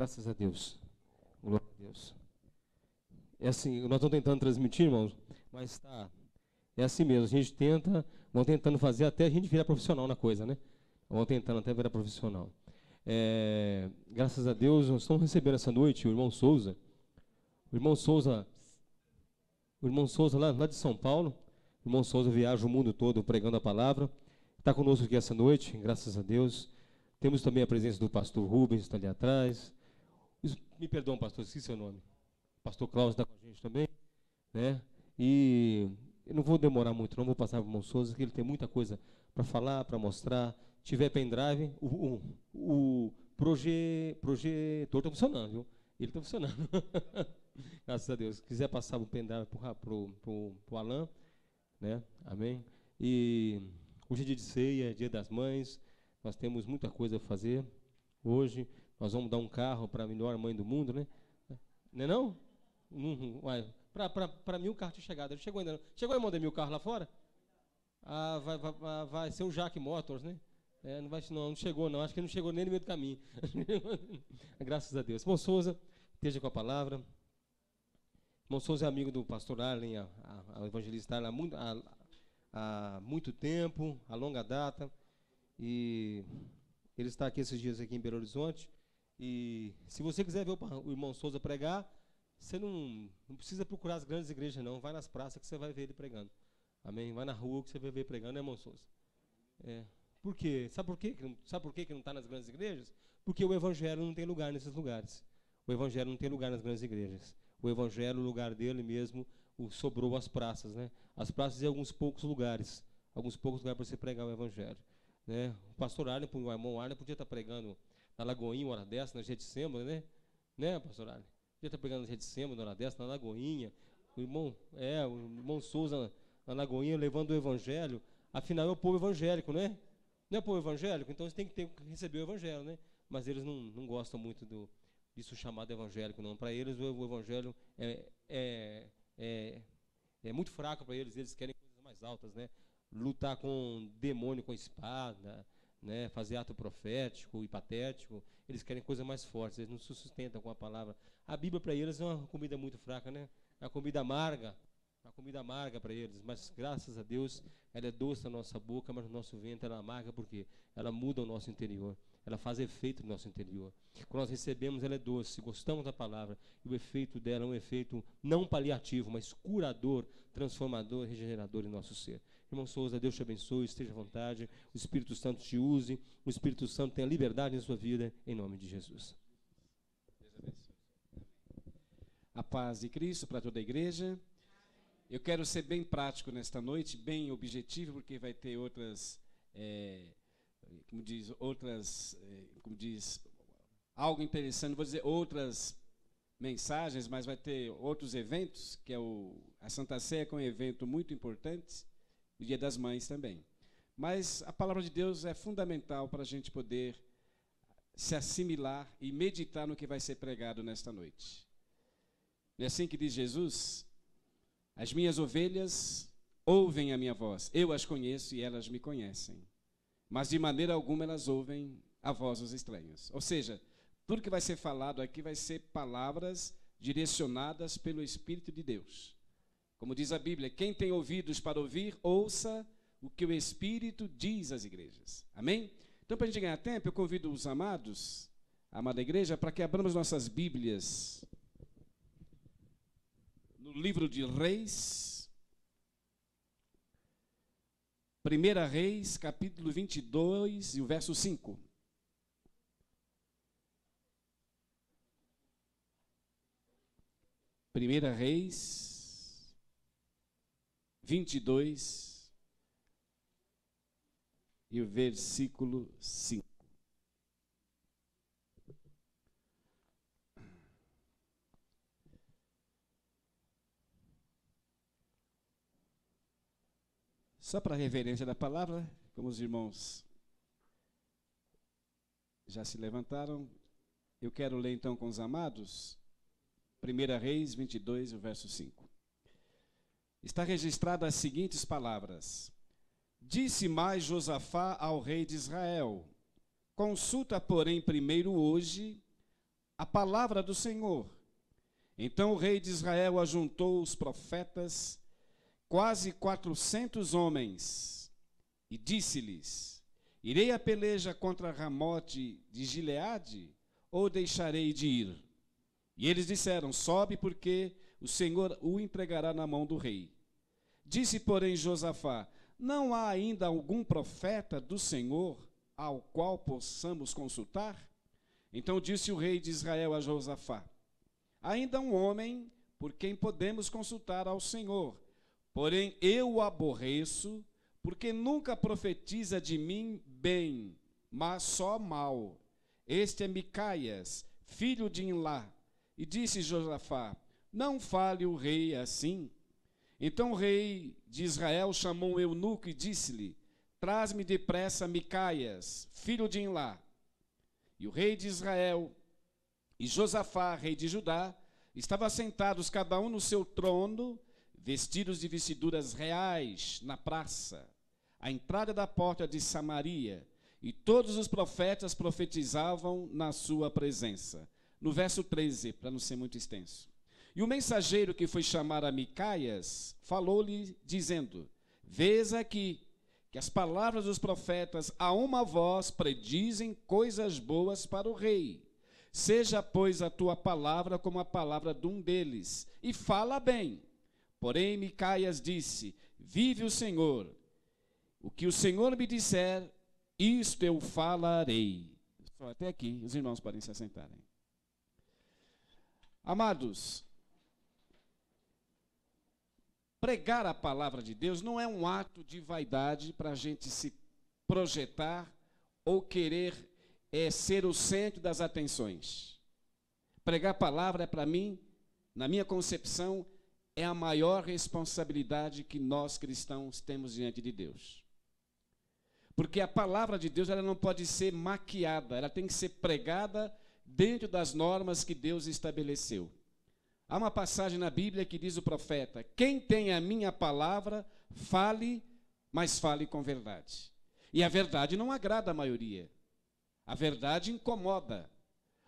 Graças a Deus. Glória a Deus. É assim, nós estamos tentando transmitir, irmãos, mas tá. É assim mesmo, a gente tenta, vão tentando fazer até a gente virar profissional na coisa, né? Vão tentando até virar profissional. Graças a Deus, nós estamos recebendo essa noite o irmão Souza. O irmão Souza, lá de São Paulo. O irmão Souza viaja o mundo todo pregando a palavra. Está conosco aqui essa noite, graças a Deus. Temos também a presença do pastor Rubens, está ali atrás. Me perdoam, pastor, esqueci seu nome. O pastor Cláudio está com a gente também, né? E eu não vou demorar muito, não vou passar para o irmão Souza, que ele tem muita coisa para falar, para mostrar. Se tiver pendrive, o projetor está funcionando, viu? Ele está funcionando. Graças a Deus. Se quiser passar o pendrive para o Alan, né? Amém? E hoje é dia de ceia, é dia das mães. Nós temos muita coisa a fazer. Hoje nós vamos dar um carro para a melhor mãe do mundo, né? Não é não? Para mim o carro tinha chegado. Ele chegou ainda não. Chegou aí, Mondemir, o carro lá fora? Ah, vai ser o Jack Motors, né? Não chegou não. Acho que não chegou nem no meio do caminho. Graças a Deus. Irmão Souza, esteja com a palavra. Irmão Souza é amigo do pastor Arlen, a evangelista Arlen, há muito tempo, a longa data. E ele está aqui esses dias aqui em Belo Horizonte. E se você quiser ver o irmão Souza pregar, você não precisa procurar as grandes igrejas, não. Vai nas praças que você vai ver ele pregando. Amém? Vai na rua que você vai ver ele pregando, né, irmão Souza? Por quê? Sabe por quê? Sabe por quê que não está nas grandes igrejas? Porque o evangelho não tem lugar nesses lugares. O evangelho não tem lugar nas grandes igrejas. O evangelho, o lugar dele mesmo, sobrou as praças, né? As praças e alguns poucos lugares para você pregar o evangelho, né? O pastor Arlen, o irmão Arlen podia estar pregando na Lagoinha, uma hora dessa, na Getsemane, né? Né, pastor Arlen? Podia estar pregando na Getsemane, uma hora dessa, na Lagoinha. O irmão Souza na Lagoinha levando o evangelho. Afinal, é o povo evangélico, né? Não é o povo evangélico? Então, eles têm que receber o evangelho, né? Mas eles não gostam muito disso chamado evangélico, não. Para eles, o evangelho é muito fraco para eles. Eles querem coisas mais altas, né? Lutar com demônio com espada, né? Fazer ato profético e patético. Eles querem coisas mais fortes. Eles não se sustentam com a palavra. A Bíblia para eles é uma comida muito fraca, né? É uma comida amarga. Uma comida amarga para eles, mas graças a Deus ela é doce na nossa boca, mas no nosso ventre ela é amarga porque ela muda o nosso interior, ela faz efeito no nosso interior. Quando nós recebemos, ela é doce, gostamos da palavra, e o efeito dela é um efeito não paliativo, mas curador, transformador, regenerador em nosso ser. Irmão Souza, Deus te abençoe, esteja à vontade, o Espírito Santo te use, o Espírito Santo tenha liberdade em sua vida, em nome de Jesus. Deus abençoe. A paz de Cristo para toda a igreja. Eu quero ser bem prático nesta noite, bem objetivo, porque vai ter algo interessante, vou dizer outras mensagens, mas vai ter outros eventos, que é a Santa Ceia, que é um evento muito importante, o Dia das Mães também. Mas a palavra de Deus é fundamental para a gente poder se assimilar e meditar no que vai ser pregado nesta noite. Não é assim que diz Jesus? As minhas ovelhas ouvem a minha voz, eu as conheço e elas me conhecem, mas de maneira alguma elas ouvem a voz dos estranhos. Ou seja, tudo que vai ser falado aqui vai ser palavras direcionadas pelo Espírito de Deus. Como diz a Bíblia, quem tem ouvidos para ouvir, ouça o que o Espírito diz às igrejas. Amém? Então, para a gente ganhar tempo, eu convido os amados, a amada igreja, para que abramos nossas Bíblias no livro de Reis, 1 Reis, capítulo 22 e o verso 5. Primeira Reis 22 e o versículo 5. Só para a reverência da palavra, como os irmãos já se levantaram, eu quero ler então com os amados, 1 Reis 22, o verso 5. Está registrado as seguintes palavras: Disse mais Josafá ao rei de Israel: Consulta, porém, primeiro hoje a palavra do Senhor. Então o rei de Israel ajuntou os profetas, quase 400 homens, e disse-lhes: irei a peleja contra Ramote de Gileade, ou deixarei de ir? E eles disseram: sobe, porque o Senhor o entregará na mão do rei. Disse, porém, Josafá: não há ainda algum profeta do Senhor ao qual possamos consultar? Então disse o rei de Israel a Josafá: ainda um homem por quem podemos consultar ao Senhor, porém eu o aborreço, porque nunca profetiza de mim bem, mas só mal. Este é Micaias, filho de Imlá. E disse Josafá: não fale o rei assim. Então o rei de Israel chamou um eunuco e disse-lhe: traz-me depressa Micaias, filho de Imlá. E o rei de Israel e Josafá, rei de Judá, estavam sentados cada um no seu trono, vestidos de vestiduras reais, na praça, à entrada da porta de Samaria, e todos os profetas profetizavam na sua presença. No verso 13, para não ser muito extenso. E o mensageiro que foi chamar a Micaias falou-lhe, dizendo: vês aqui que as palavras dos profetas a uma voz predizem coisas boas para o rei. Seja, pois, a tua palavra como a palavra de um deles, e fala bem. Porém, Micaias disse: vive o Senhor, o que o Senhor me disser, isto eu falarei. Só até aqui, os irmãos podem se assentarem. Amados, pregar a palavra de Deus não é um ato de vaidade para a gente se projetar ou querer ser o centro das atenções. Pregar a palavra, para mim, na minha concepção, é a maior responsabilidade que nós cristãos temos diante de Deus. Porque a palavra de Deus, ela não pode ser maquiada, ela tem que ser pregada dentro das normas que Deus estabeleceu. Há uma passagem na Bíblia que diz o profeta: quem tem a minha palavra, fale, mas fale com verdade. E a verdade não agrada a maioria. A verdade incomoda.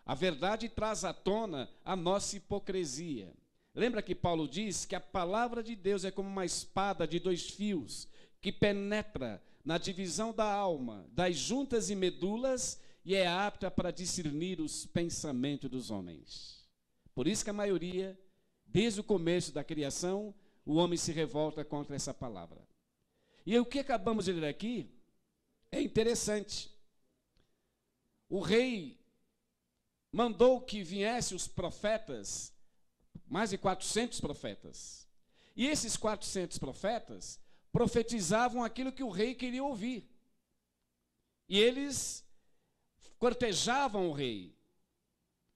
A verdade traz à tona a nossa hipocrisia. Lembra que Paulo diz que a palavra de Deus é como uma espada de 2 fios, que penetra na divisão da alma, das juntas e medulas, e é apta para discernir os pensamentos dos homens. Por isso que a maioria, desde o começo da criação, o homem se revolta contra essa palavra. E o que acabamos de ler aqui é interessante. O rei mandou que viessem os profetas, mais de 400 profetas. E esses 400 profetas profetizavam aquilo que o rei queria ouvir. E eles cortejavam o rei.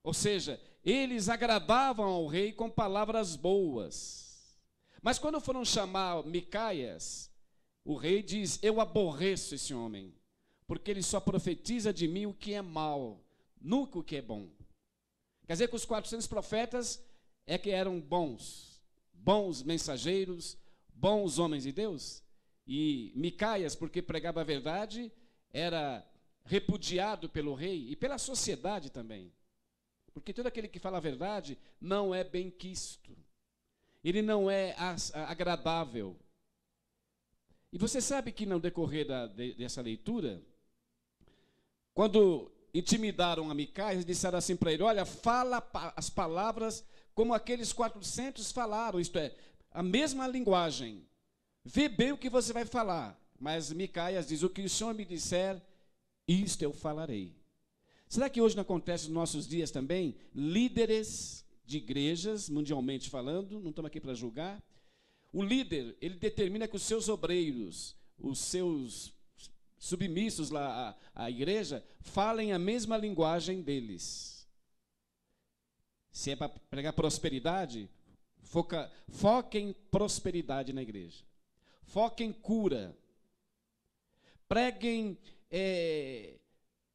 Ou seja, eles agradavam ao rei com palavras boas. Mas quando foram chamar Micaias, o rei diz: eu aborreço esse homem, porque ele só profetiza de mim o que é mal, nunca o que é bom. Quer dizer que os 400 profetas é que eram bons mensageiros, bons homens de Deus. E Micaias, porque pregava a verdade, era repudiado pelo rei e pela sociedade também. Porque todo aquele que fala a verdade não é benquisto. Ele não é agradável. E você sabe que no decorrer dessa leitura, quando intimidaram a Micaias, disseram assim para ele: olha, fala as palavras como aqueles 400 falaram, isto é, a mesma linguagem. Vê bem o que você vai falar. Mas Micaias diz: o que o Senhor me disser, isto eu falarei. Será que hoje não acontece nos nossos dias também? Líderes de igrejas, mundialmente falando, não estamos aqui para julgar. O líder, ele determina que os seus obreiros, os seus submissos lá à igreja, falem a mesma linguagem deles. Se é para pregar prosperidade, foca em prosperidade na igreja. Foca em cura. Preguem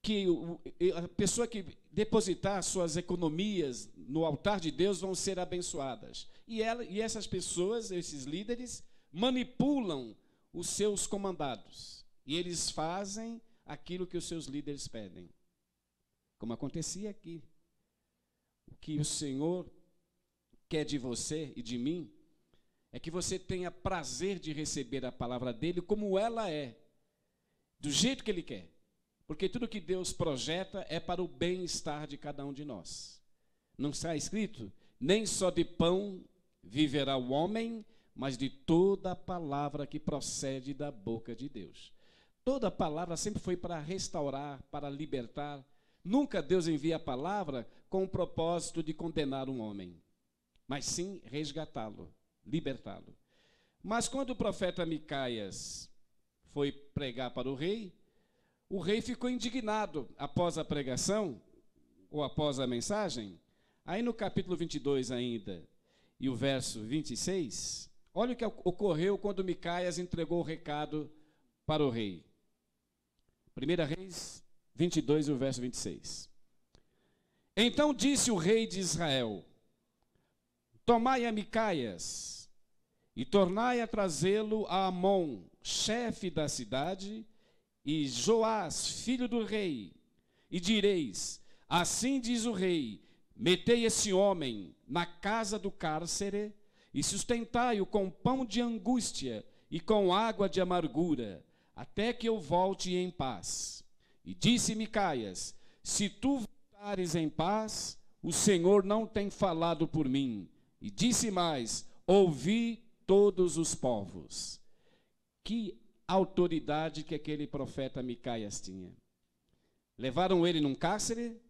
que a pessoa que depositar suas economias no altar de Deus vão ser abençoadas. E essas pessoas, esses líderes, manipulam os seus comandados. E eles fazem aquilo que os seus líderes pedem. Como acontecia aqui. O que o Senhor quer de você e de mim é que você tenha prazer de receber a palavra dele como ela é, do jeito que ele quer. Porque tudo que Deus projeta é para o bem-estar de cada um de nós. Não está escrito? Nem só de pão viverá o homem, mas de toda a palavra que procede da boca de Deus. Toda a palavra sempre foi para restaurar, para libertar. Nunca Deus envia a palavra com o propósito de condenar um homem, mas sim resgatá-lo, libertá-lo. Mas quando o profeta Micaias foi pregar para o rei ficou indignado após a pregação, ou após a mensagem. Aí no capítulo 22 ainda, e o verso 26, olha o que ocorreu quando Micaias entregou o recado para o rei. 1 Reis 22, e o verso 26. Então disse o rei de Israel: tomai a Micaias e tornai a trazê-lo a Amon, chefe da cidade, e Joás, filho do rei, e direis: assim diz o rei, metei esse homem na casa do cárcere e sustentai-o com pão de angústia e com água de amargura, até que eu volte em paz. E disse Micaias: se tu voltares em paz, o Senhor não tem falado por mim. E disse mais: ouvi todos os povos. Que autoridade que aquele profeta Micaias tinha. Levaram ele num cárcere,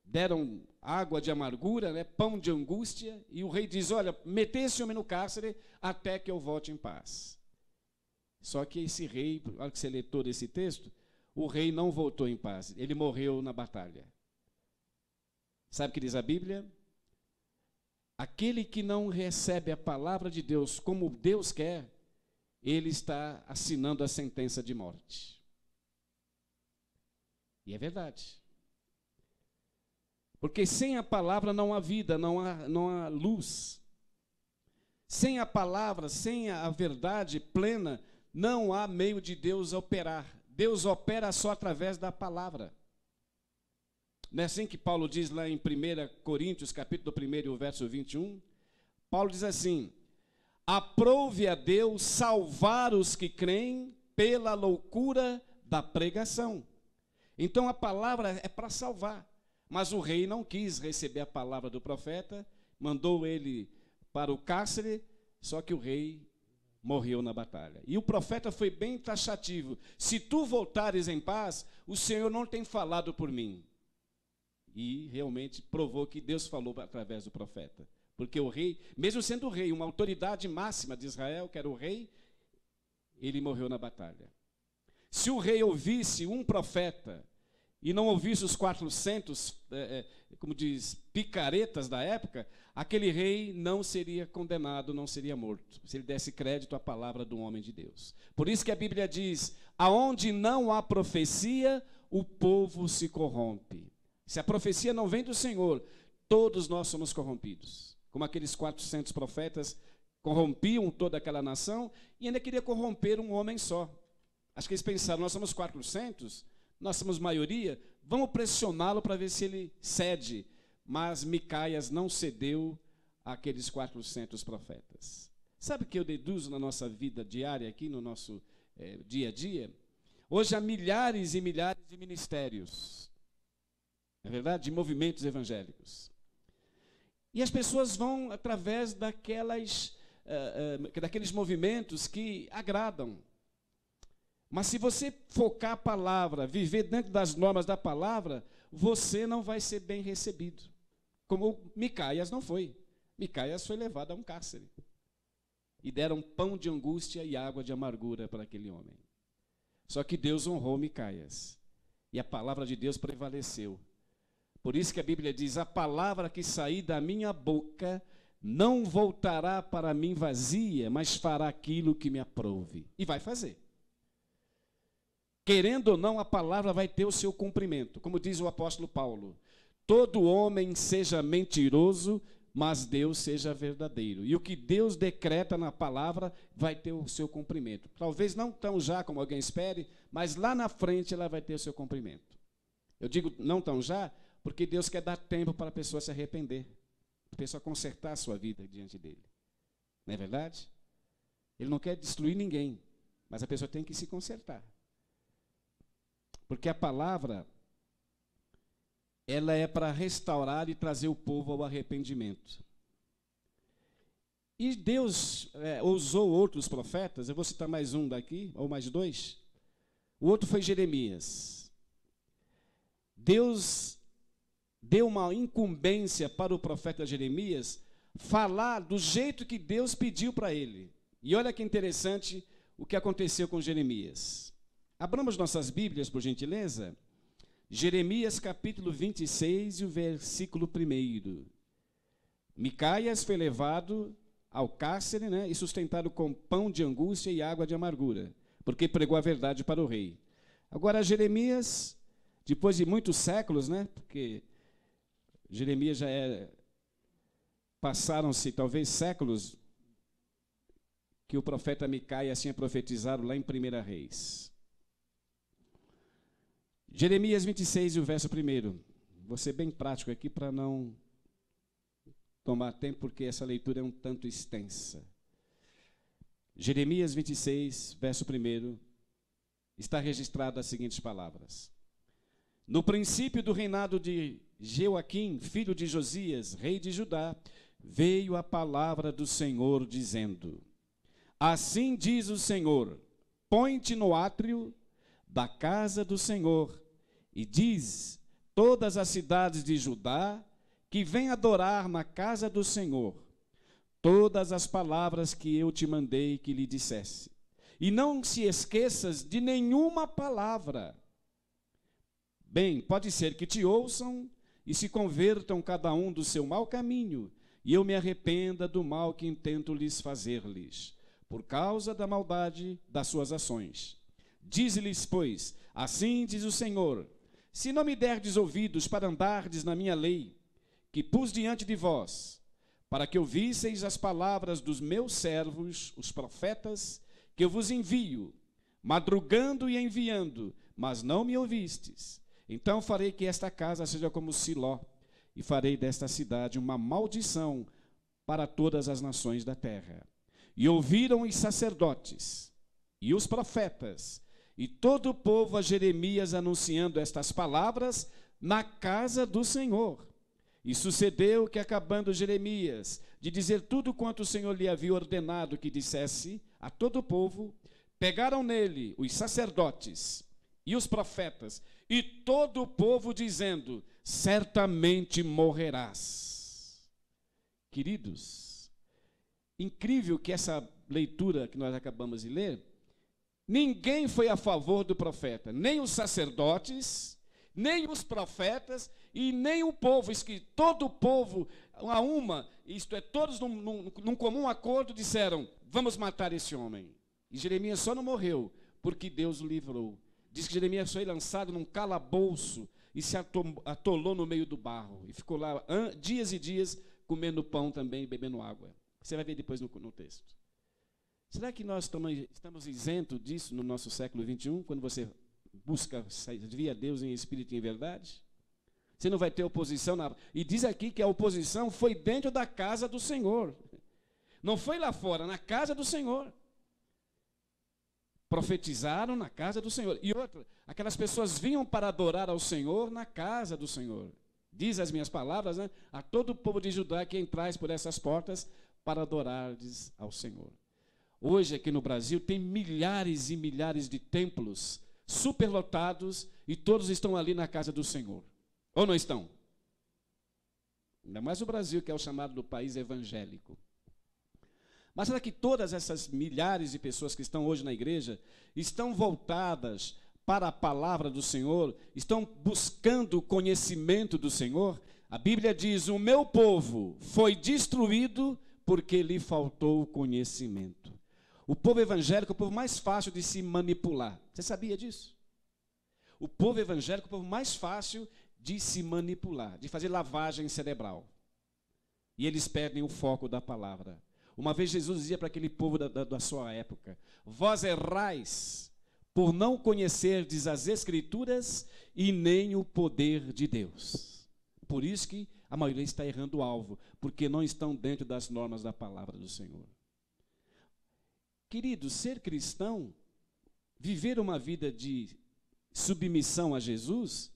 deram água de amargura, né, pão de angústia, e o rei diz: olha, metei esse homem no cárcere até que eu volte em paz. Só que esse rei, olha que você lê todo esse texto, o rei não voltou em paz, ele morreu na batalha. Sabe o que diz a Bíblia? Aquele que não recebe a palavra de Deus como Deus quer, ele está assinando a sentença de morte. E é verdade. Porque sem a palavra não há vida, não há luz. Sem a palavra, sem a verdade plena, não há meio de Deus operar. Deus opera só através da palavra. Não é assim que Paulo diz lá em 1 Coríntios, capítulo 1, verso 21? Paulo diz assim: aprouve a Deus salvar os que creem pela loucura da pregação. Então a palavra é para salvar. Mas o rei não quis receber a palavra do profeta, mandou ele para o cárcere, só que o rei morreu na batalha. E o profeta foi bem taxativo: se tu voltares em paz, o Senhor não tem falado por mim. E realmente provou que Deus falou através do profeta. Porque o rei, mesmo sendo o rei, uma autoridade máxima de Israel, que era o rei, ele morreu na batalha. Se o rei ouvisse um profeta e não ouvisse os 400, como diz, picaretas da época, aquele rei não seria condenado, não seria morto, se ele desse crédito à palavra do homem de Deus. Por isso que a Bíblia diz: aonde não há profecia, o povo se corrompe. Se a profecia não vem do Senhor, todos nós somos corrompidos. Como aqueles 400 profetas corrompiam toda aquela nação e ainda queria corromper um homem só. Acho que eles pensaram: nós somos 400, nós somos maioria, vamos pressioná-lo para ver se ele cede. Mas Micaias não cedeu àqueles 400 profetas. Sabe o que eu deduzo na nossa vida diária aqui, no nosso dia a dia? Hoje há milhares e milhares de ministérios, é verdade, de movimentos evangélicos. E as pessoas vão através daqueles movimentos que agradam. Mas se você focar a palavra, viver dentro das normas da palavra, você não vai ser bem recebido. Como Micaias não foi. Micaias foi levado a um cárcere. E deram pão de angústia e água de amargura para aquele homem. Só que Deus honrou Micaias. E a palavra de Deus prevaleceu. Por isso que a Bíblia diz: a palavra que sair da minha boca não voltará para mim vazia, mas fará aquilo que me aprouve. E vai fazer. Querendo ou não, a palavra vai ter o seu cumprimento. Como diz o apóstolo Paulo: todo homem seja mentiroso, mas Deus seja verdadeiro. E o que Deus decreta na palavra vai ter o seu cumprimento. Talvez não tão já como alguém espere, mas lá na frente ela vai ter o seu cumprimento. Eu digo não tão já, Porque Deus quer dar tempo para a pessoa se arrepender, para a pessoa consertar a sua vida diante dele. Não é verdade? Ele não quer destruir ninguém, mas a pessoa tem que se consertar. Porque a palavra, ela é para restaurar e trazer o povo ao arrependimento. E Deus usou outros profetas, eu vou citar mais um daqui, ou mais dois. O outro foi Jeremias. Deus deu uma incumbência para o profeta Jeremias falar do jeito que Deus pediu para ele. E olha que interessante o que aconteceu com Jeremias. Abramos nossas Bíblias, por gentileza. Jeremias, capítulo 26, e o versículo 1. Micaias foi levado ao cárcere, e sustentado com pão de angústia e água de amargura, porque pregou a verdade para o rei. Agora, Jeremias, depois de muitos séculos, porque Jeremias já passaram-se talvez séculos que o profeta Micaias tinha profetizado lá em 1 Reis. Jeremias 26, e o verso 1. Vou ser bem prático aqui para não tomar tempo, porque essa leitura é um tanto extensa. Jeremias 26, verso 1, está registrado as seguintes palavras. No princípio do reinado de Jeoaquim, filho de Josias, rei de Judá, veio a palavra do Senhor, dizendo: assim diz o Senhor, põe-te no átrio da casa do Senhor, e diz todas as cidades de Judá que vêm adorar na casa do Senhor todas as palavras que eu te mandei que lhe dissesse. E não se esqueças de nenhuma palavra. Bem, pode ser que te ouçam e se convertam cada um do seu mau caminho, e eu me arrependa do mal que intento lhes fazer-lhes, por causa da maldade das suas ações. Dize-lhes, pois, assim diz o Senhor, se não me derdes ouvidos para andardes na minha lei, que pus diante de vós, para que ouvisseis as palavras dos meus servos, os profetas, que eu vos envio, madrugando e enviando, mas não me ouvistes, então farei que esta casa seja como Siló, e farei desta cidade uma maldição para todas as nações da terra. E ouviram os sacerdotes e os profetas e todo o povo a Jeremias anunciando estas palavras na casa do Senhor. E sucedeu que, acabando Jeremias de dizer tudo quanto o Senhor lhe havia ordenado que dissesse a todo o povo, pegaram nele os sacerdotes e os profetas e todo o povo, dizendo: certamente morrerás. Queridos, incrível que essa leitura que nós acabamos de ler, ninguém foi a favor do profeta, nem os sacerdotes, nem os profetas e nem o povo. Isso que todo o povo, isto é, todos num comum acordo disseram: vamos matar esse homem. E Jeremias só não morreu porque Deus o livrou. Diz que Jeremias foi lançado num calabouço e se atolou no meio do barro. E ficou lá dias e dias comendo pão também e bebendo água. Você vai ver depois no texto. Será que nós estamos isentos disso no nosso século XXI, quando você busca servir a Deus em espírito e em verdade? Você não vai ter oposição. E diz aqui que a oposição foi dentro da casa do Senhor. Não foi lá fora, na casa do Senhor. Profetizaram na casa do Senhor. E outra, aquelas pessoas vinham para adorar ao Senhor na casa do Senhor. Diz as minhas palavras, a todo o povo de Judá que entrais por essas portas para adorar-lhes ao Senhor. Hoje aqui no Brasil tem milhares e milhares de templos superlotados e todos estão ali na casa do Senhor. Ou não estão? Ainda mais o Brasil, que é o chamado do país evangélico. Mas será que todas essas milhares de pessoas que estão hoje na igreja estão voltadas para a palavra do Senhor, estão buscando o conhecimento do Senhor? A Bíblia diz: o meu povo foi destruído porque lhe faltou o conhecimento. O povo evangélico é o povo mais fácil de se manipular. Você sabia disso? O povo evangélico é o povo mais fácil de se manipular, de fazer lavagem cerebral. E eles perdem o foco da palavra. Uma vez Jesus dizia para aquele povo da sua época: vós errais por não conhecerdes as Escrituras e nem o poder de Deus. por isso que a maioria está errando o alvo, porque não estão dentro das normas da palavra do Senhor. Queridos, ser cristão, viver uma vida de submissão a Jesus,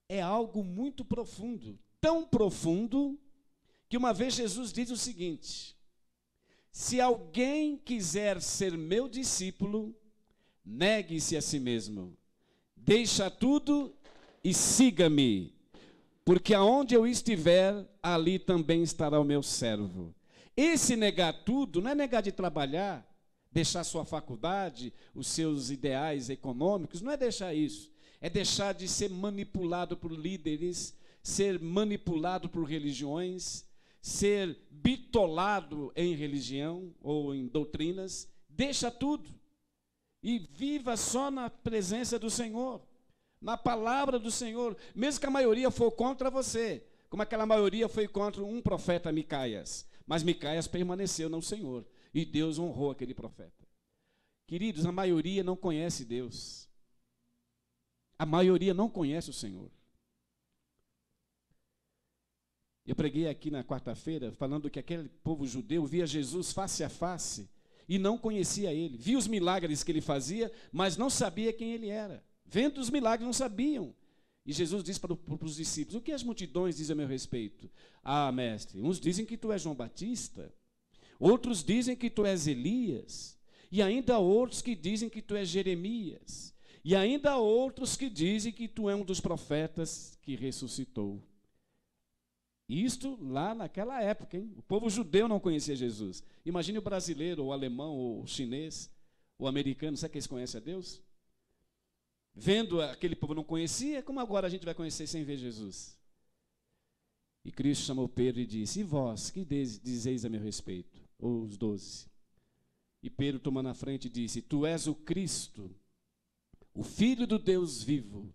é algo muito profundo, tão profundo, que uma vez Jesus diz o seguinte: se alguém quiser ser meu discípulo, negue-se a si mesmo, deixa tudo e siga-me, porque aonde eu estiver, ali também estará o meu servo. Esse negar tudo não é negar de trabalhar, deixar sua faculdade, os seus ideais econômicos, não é deixar isso. É deixar de ser manipulado por líderes, ser manipulado por religiões, ser bitolado em religião ou em doutrinas. Deixa tudo e viva só na presença do Senhor, na palavra do Senhor, mesmo que a maioria for contra você, como aquela maioria foi contra um profeta, Micaias. Mas Micaias permaneceu no Senhor, e Deus honrou aquele profeta. Queridos, a maioria não conhece Deus. A maioria não conhece o Senhor. Eu preguei aqui na quarta-feira, falando que aquele povo judeu via Jesus face a face e não conhecia ele. Via os milagres que ele fazia, mas não sabia quem ele era. Vendo os milagres, não sabiam. E Jesus disse para os discípulos: o que as multidões dizem a meu respeito? Ah, mestre, uns dizem que tu és João Batista, outros dizem que tu és Elias, e ainda outros que dizem que tu és Jeremias, e ainda outros que dizem que tu és um dos profetas que ressuscitou. Isto lá naquela época, hein? O povo judeu não conhecia Jesus. Imagine o brasileiro, ou o alemão, ou o chinês, ou o americano, será que eles conhecem a Deus? Vendo aquele povo não conhecia, como agora a gente vai conhecer sem ver Jesus? E Cristo chamou Pedro e disse: e vós, que dizeis a meu respeito? Ou os 12. E Pedro, tomando a frente, disse: tu és o Cristo, o Filho do Deus vivo.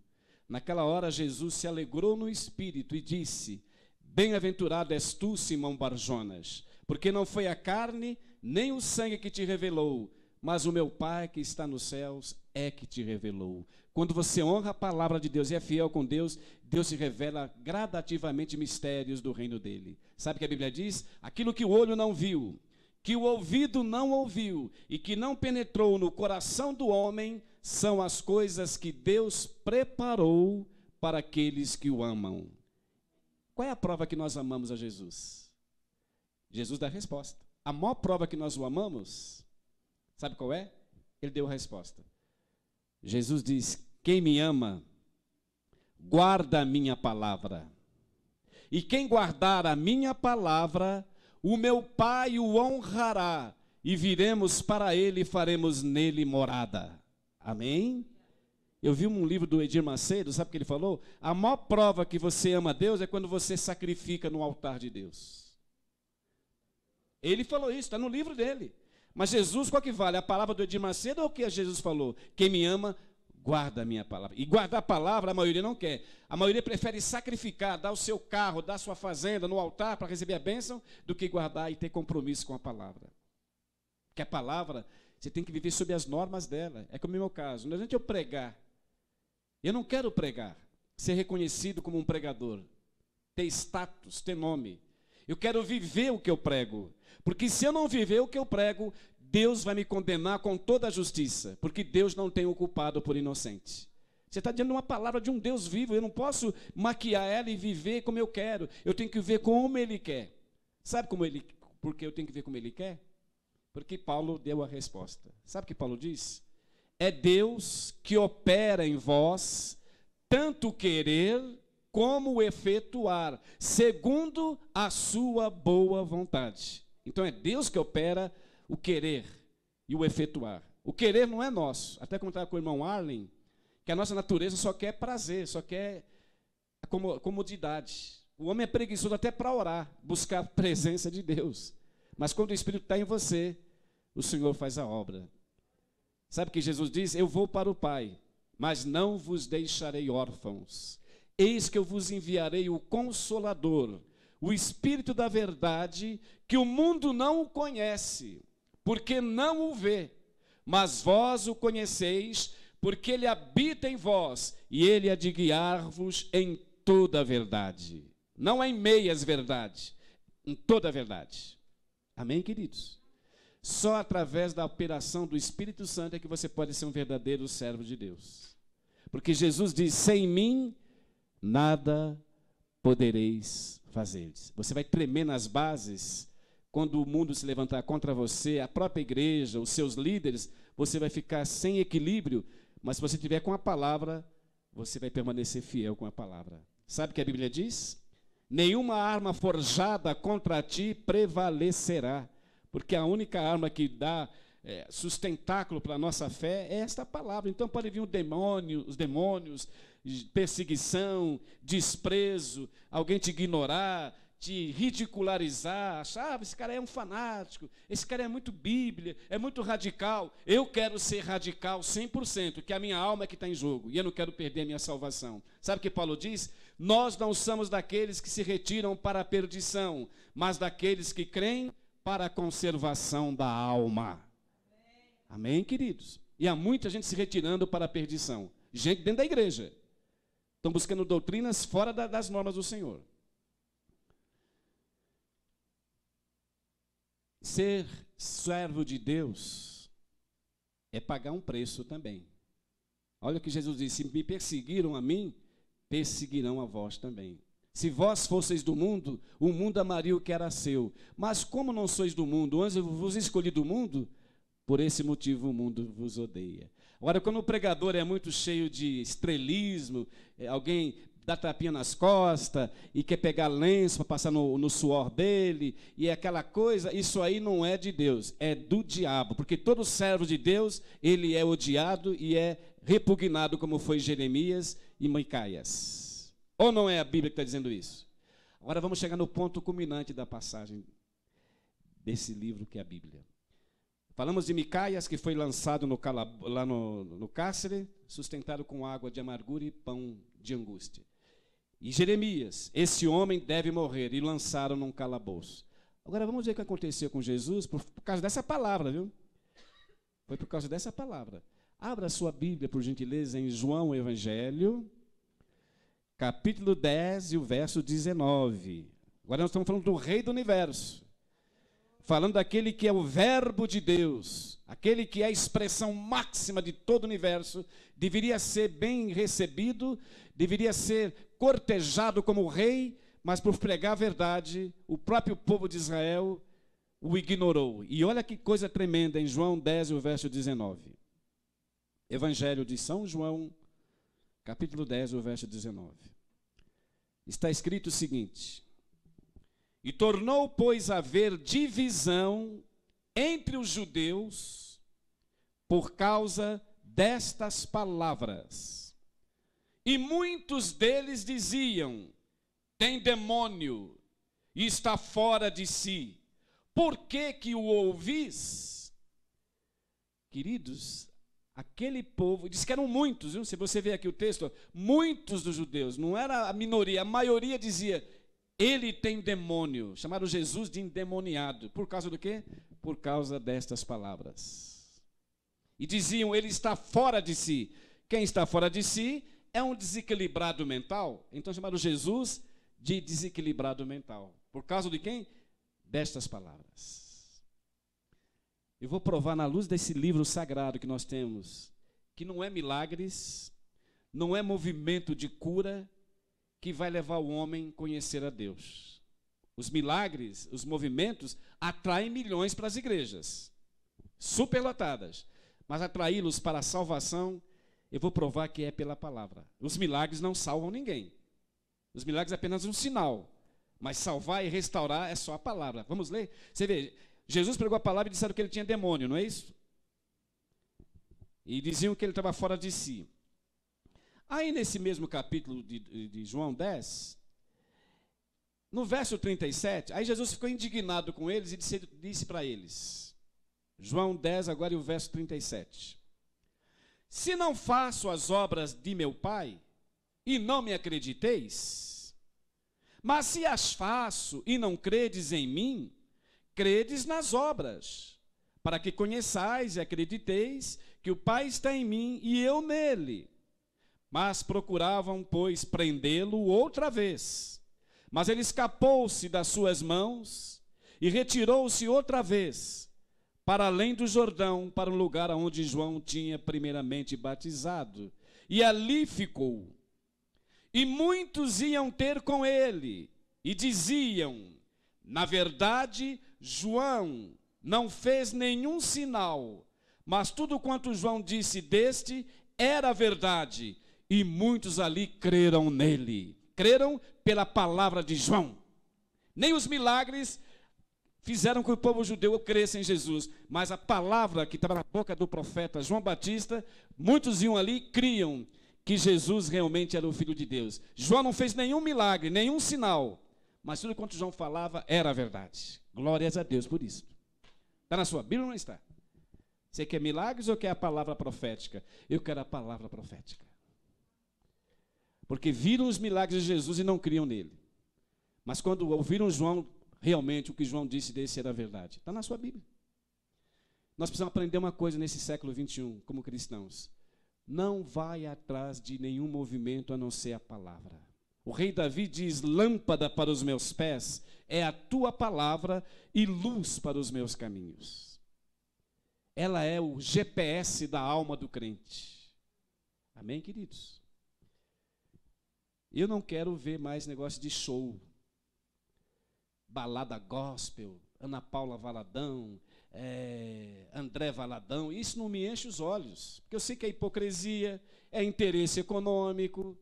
Naquela hora Jesus se alegrou no Espírito e disse: bem-aventurado és tu, Simão Barjonas, porque não foi a carne nem o sangue que te revelou, mas o meu Pai que está nos céus é que te revelou. Quando você honra a palavra de Deus e é fiel com Deus, Deus se revela gradativamente mistérios do reino dele. Sabe o que a Bíblia diz? Aquilo que o olho não viu, que o ouvido não ouviu e que não penetrou no coração do homem, são as coisas que Deus preparou para aqueles que o amam. Qual é a prova que nós amamos a Jesus? Jesus dá a resposta. A maior prova que nós o amamos, sabe qual é? Ele deu a resposta. Jesus diz: quem me ama, guarda a minha palavra. E quem guardar a minha palavra, o meu Pai o honrará, e viremos para ele e faremos nele morada. Amém? Eu vi um livro do Edir Macedo, sabe o que ele falou? A maior prova que você ama a Deus é quando você sacrifica no altar de Deus. Ele falou isso, está no livro dele. Mas Jesus, qual que vale? A palavra do Edir Macedo ou o que Jesus falou? Quem me ama, guarda a minha palavra. E guardar a palavra, a maioria não quer. A maioria prefere sacrificar, dar o seu carro, dar a sua fazenda no altar para receber a bênção, do que guardar e ter compromisso com a palavra. Porque a palavra, você tem que viver sob as normas dela. É como no meu caso. Não adianta eu pregar. Eu não quero pregar, ser reconhecido como um pregador, ter status, ter nome. Eu quero viver o que eu prego. Porque se eu não viver o que eu prego, Deus vai me condenar com toda a justiça, porque Deus não tem o culpado por inocente. Você está dizendo uma palavra de um Deus vivo, eu não posso maquiar ela e viver como eu quero, eu tenho que viver como Ele quer. Sabe por que eu tenho que viver como Ele quer? Porque Paulo deu a resposta. Sabe o que Paulo diz? É Deus que opera em vós, tanto querer como efetuar, segundo a sua boa vontade. Então é Deus que opera o querer e o efetuar. O querer não é nosso. Até como estava com o irmão Arlen, que a nossa natureza só quer prazer, só quer a comodidade. O homem é preguiçoso até para orar, buscar a presença de Deus. Mas quando o Espírito está em você, o Senhor faz a obra. Sabe o que Jesus diz? Eu vou para o Pai, mas não vos deixarei órfãos. Eis que eu vos enviarei o Consolador, o Espírito da verdade, que o mundo não o conhece, porque não o vê, mas vós o conheceis, porque ele habita em vós, e ele há de guiar-vos em toda a verdade. Não é em meias verdade, em toda a verdade. Amém, queridos? Só através da operação do Espírito Santo é que você pode ser um verdadeiro servo de Deus. Porque Jesus diz, sem mim, nada podereis fazer. Você vai tremer nas bases, quando o mundo se levantar contra você, a própria igreja, os seus líderes, você vai ficar sem equilíbrio, mas se você tiver com a palavra, você vai permanecer fiel com a palavra. Sabe o que a Bíblia diz? Nenhuma arma forjada contra ti prevalecerá, porque a única arma que dá sustentáculo para a nossa fé é esta palavra. Então pode vir os demônios, perseguição, desprezo, alguém te ignorar, te ridicularizar, achar, esse cara é um fanático, esse cara é muito Bíblia, é muito radical. Eu quero ser radical 100%, que a minha alma é que está em jogo, e eu não quero perder a minha salvação. Sabe o que Paulo diz? Nós não somos daqueles que se retiram para a perdição, mas daqueles que creem para a conservação da alma. Amém, queridos? E há muita gente se retirando para a perdição. Gente dentro da igreja. Estão buscando doutrinas fora das normas do Senhor. Ser servo de Deus é pagar um preço também. Olha o que Jesus disse: se me perseguiram a mim, perseguirão a vós também. Se vós fosseis do mundo, o mundo amaria o que era seu. Mas como não sois do mundo, antes eu vos escolhi do mundo, por esse motivo o mundo vos odeia. Agora, quando o pregador é muito cheio de estrelismo, alguém dá tapinha nas costas e quer pegar lenço para passar no suor dele, e é aquela coisa, isso aí não é de Deus, é do diabo, porque todo servo de Deus, ele é odiado e é repugnado, como foi Jeremias e Micaias. Ou não é a Bíblia que está dizendo isso? Agora vamos chegar no ponto culminante da passagem desse livro que é a Bíblia. Falamos de Micaias, que foi lançado lá no cárcere, sustentado com água de amargura e pão de angústia. E Jeremias, esse homem deve morrer, e lançaram num calabouço. Agora vamos ver o que aconteceu com Jesus por causa dessa palavra, viu? Foi por causa dessa palavra. Abra a sua Bíblia, por gentileza, em João Evangelho, capítulo 10 e o verso 19. Agora nós estamos falando do Rei do Universo. Falando daquele que é o verbo de Deus, aquele que é a expressão máxima de todo o universo, deveria ser bem recebido, deveria ser cortejado como rei, mas por pregar a verdade, o próprio povo de Israel o ignorou. E olha que coisa tremenda em João 10, o verso 19. Evangelho de São João, capítulo 10, o verso 19. Está escrito o seguinte: e tornou, pois, a haver divisão entre os judeus por causa destas palavras. E muitos deles diziam: tem demônio e está fora de si. Por que o ouvis? Queridos, aquele povo, diz que eram muitos, viu? Se você ver aqui o texto, muitos dos judeus, não era a minoria, a maioria dizia: ele tem demônio. Chamaram Jesus de endemoniado. Por causa do quê? Por causa destas palavras. E diziam: ele está fora de si. Quem está fora de si é um desequilibrado mental. Então chamaram Jesus de desequilibrado mental. Por causa de quem? Destas palavras. Eu vou provar na luz desse livro sagrado que nós temos, que não é milagres, não é movimento de cura que vai levar o homem a conhecer a Deus. Os milagres, os movimentos, atraem milhões para as igrejas, superlotadas. Mas atraí-los para a salvação, eu vou provar que é pela palavra. Os milagres não salvam ninguém. Os milagres é apenas um sinal. Mas salvar e restaurar é só a palavra. Vamos ler? Você vê, Jesus pregou a palavra e disseram que ele tinha demônio, não é isso? E diziam que ele estava fora de si. Aí, nesse mesmo capítulo de João 10, no verso 37, aí Jesus ficou indignado com eles e disse para eles, João 10, agora e o verso 37, se não faço as obras de meu Pai, e não me acrediteis, mas se as faço e não credes em mim, credes nas obras, para que conheçais e acrediteis que o Pai está em mim e eu nele. Mas procuravam, pois, prendê-lo outra vez, Mas ele escapou-se das suas mãos e retirou-se outra vez para além do Jordão, para o lugar onde João tinha primeiramente batizado. E ali ficou. E muitos iam ter com ele e diziam: na verdade, João não fez nenhum sinal, mas tudo quanto João disse deste era verdade. E muitos ali creram nele. Creram pela palavra de João. Nem os milagres fizeram que o povo judeu cresça em Jesus, mas a palavra que estava na boca do profeta João Batista, muitos iam ali e criam que Jesus realmente era o Filho de Deus. João não fez nenhum milagre, nenhum sinal, mas tudo quanto João falava era verdade. Glórias a Deus por isso. Está na sua Bíblia ou não está? Você quer milagres ou quer a palavra profética? Eu quero a palavra profética. Porque viram os milagres de Jesus e não criam nele. Mas quando ouviram João, realmente o que João disse desse era verdade. Está na sua Bíblia. Nós precisamos aprender uma coisa nesse século 21, como cristãos. Não vai atrás de nenhum movimento a não ser a palavra. O rei Davi diz: lâmpada para os meus pés é a tua palavra e luz para os meus caminhos. Ela é o GPS da alma do crente. Amém, queridos? Eu não quero ver mais negócio de show. Balada gospel, Ana Paula Valadão, André Valadão, isso não me enche os olhos, porque eu sei que é hipocrisia, é interesse econômico,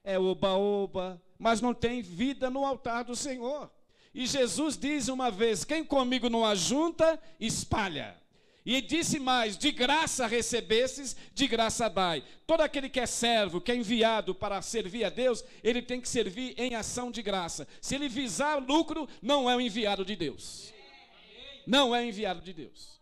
é oba-oba, mas não tem vida no altar do Senhor. E Jesus diz uma vez: quem comigo não ajunta, espalha. E disse mais: de graça recebestes, de graça dai. Todo aquele que é servo, que é enviado para servir a Deus, ele tem que servir em ação de graça. Se ele visar lucro, não é o enviado de Deus. Não é enviado de Deus.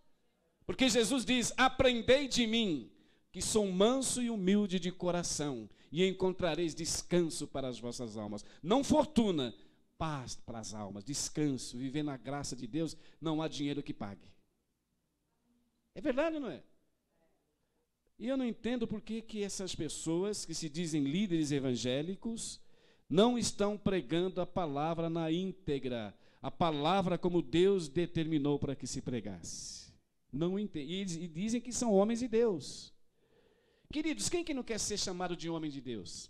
Porque Jesus diz: aprendei de mim, que sou manso e humilde de coração, e encontrareis descanso para as vossas almas. Não fortuna, paz para as almas, descanso, viver na graça de Deus, não há dinheiro que pague. É verdade ou não é? E eu não entendo por que essas pessoas que se dizem líderes evangélicos não estão pregando a palavra na íntegra, a palavra como Deus determinou para que se pregasse. Não entendo. E dizem que são homens de Deus. Queridos, quem que não quer ser chamado de homem de Deus?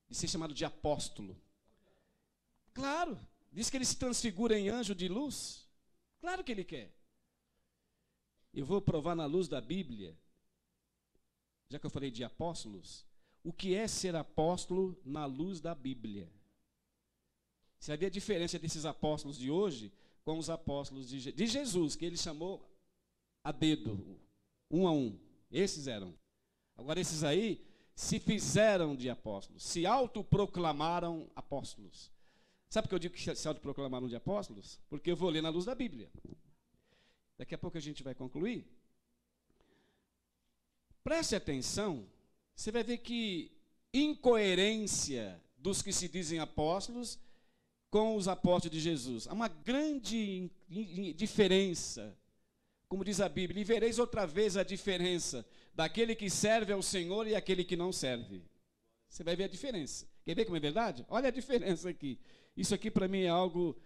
De ser chamado de apóstolo? Claro. Diz que ele se transfigura em anjo de luz. Claro que ele quer. Eu vou provar na luz da Bíblia, já que eu falei de apóstolos, o que é ser apóstolo na luz da Bíblia. Você vai ver a diferença desses apóstolos de hoje com os apóstolos de Jesus, que ele chamou a dedo, um a um. Esses eram. Agora esses aí se fizeram de apóstolos, se autoproclamaram apóstolos. Sabe por que eu digo que se autoproclamaram de apóstolos? Porque eu vou ler na luz da Bíblia. Daqui a pouco a gente vai concluir. Preste atenção, você vai ver que incoerência dos que se dizem apóstolos com os apóstolos de Jesus. Há uma grande diferença. Como diz a Bíblia: e vereis outra vez a diferença daquele que serve ao Senhor e aquele que não serve. Você vai ver a diferença. Quer ver como é verdade? Olha a diferença aqui. Isso aqui para mim é algo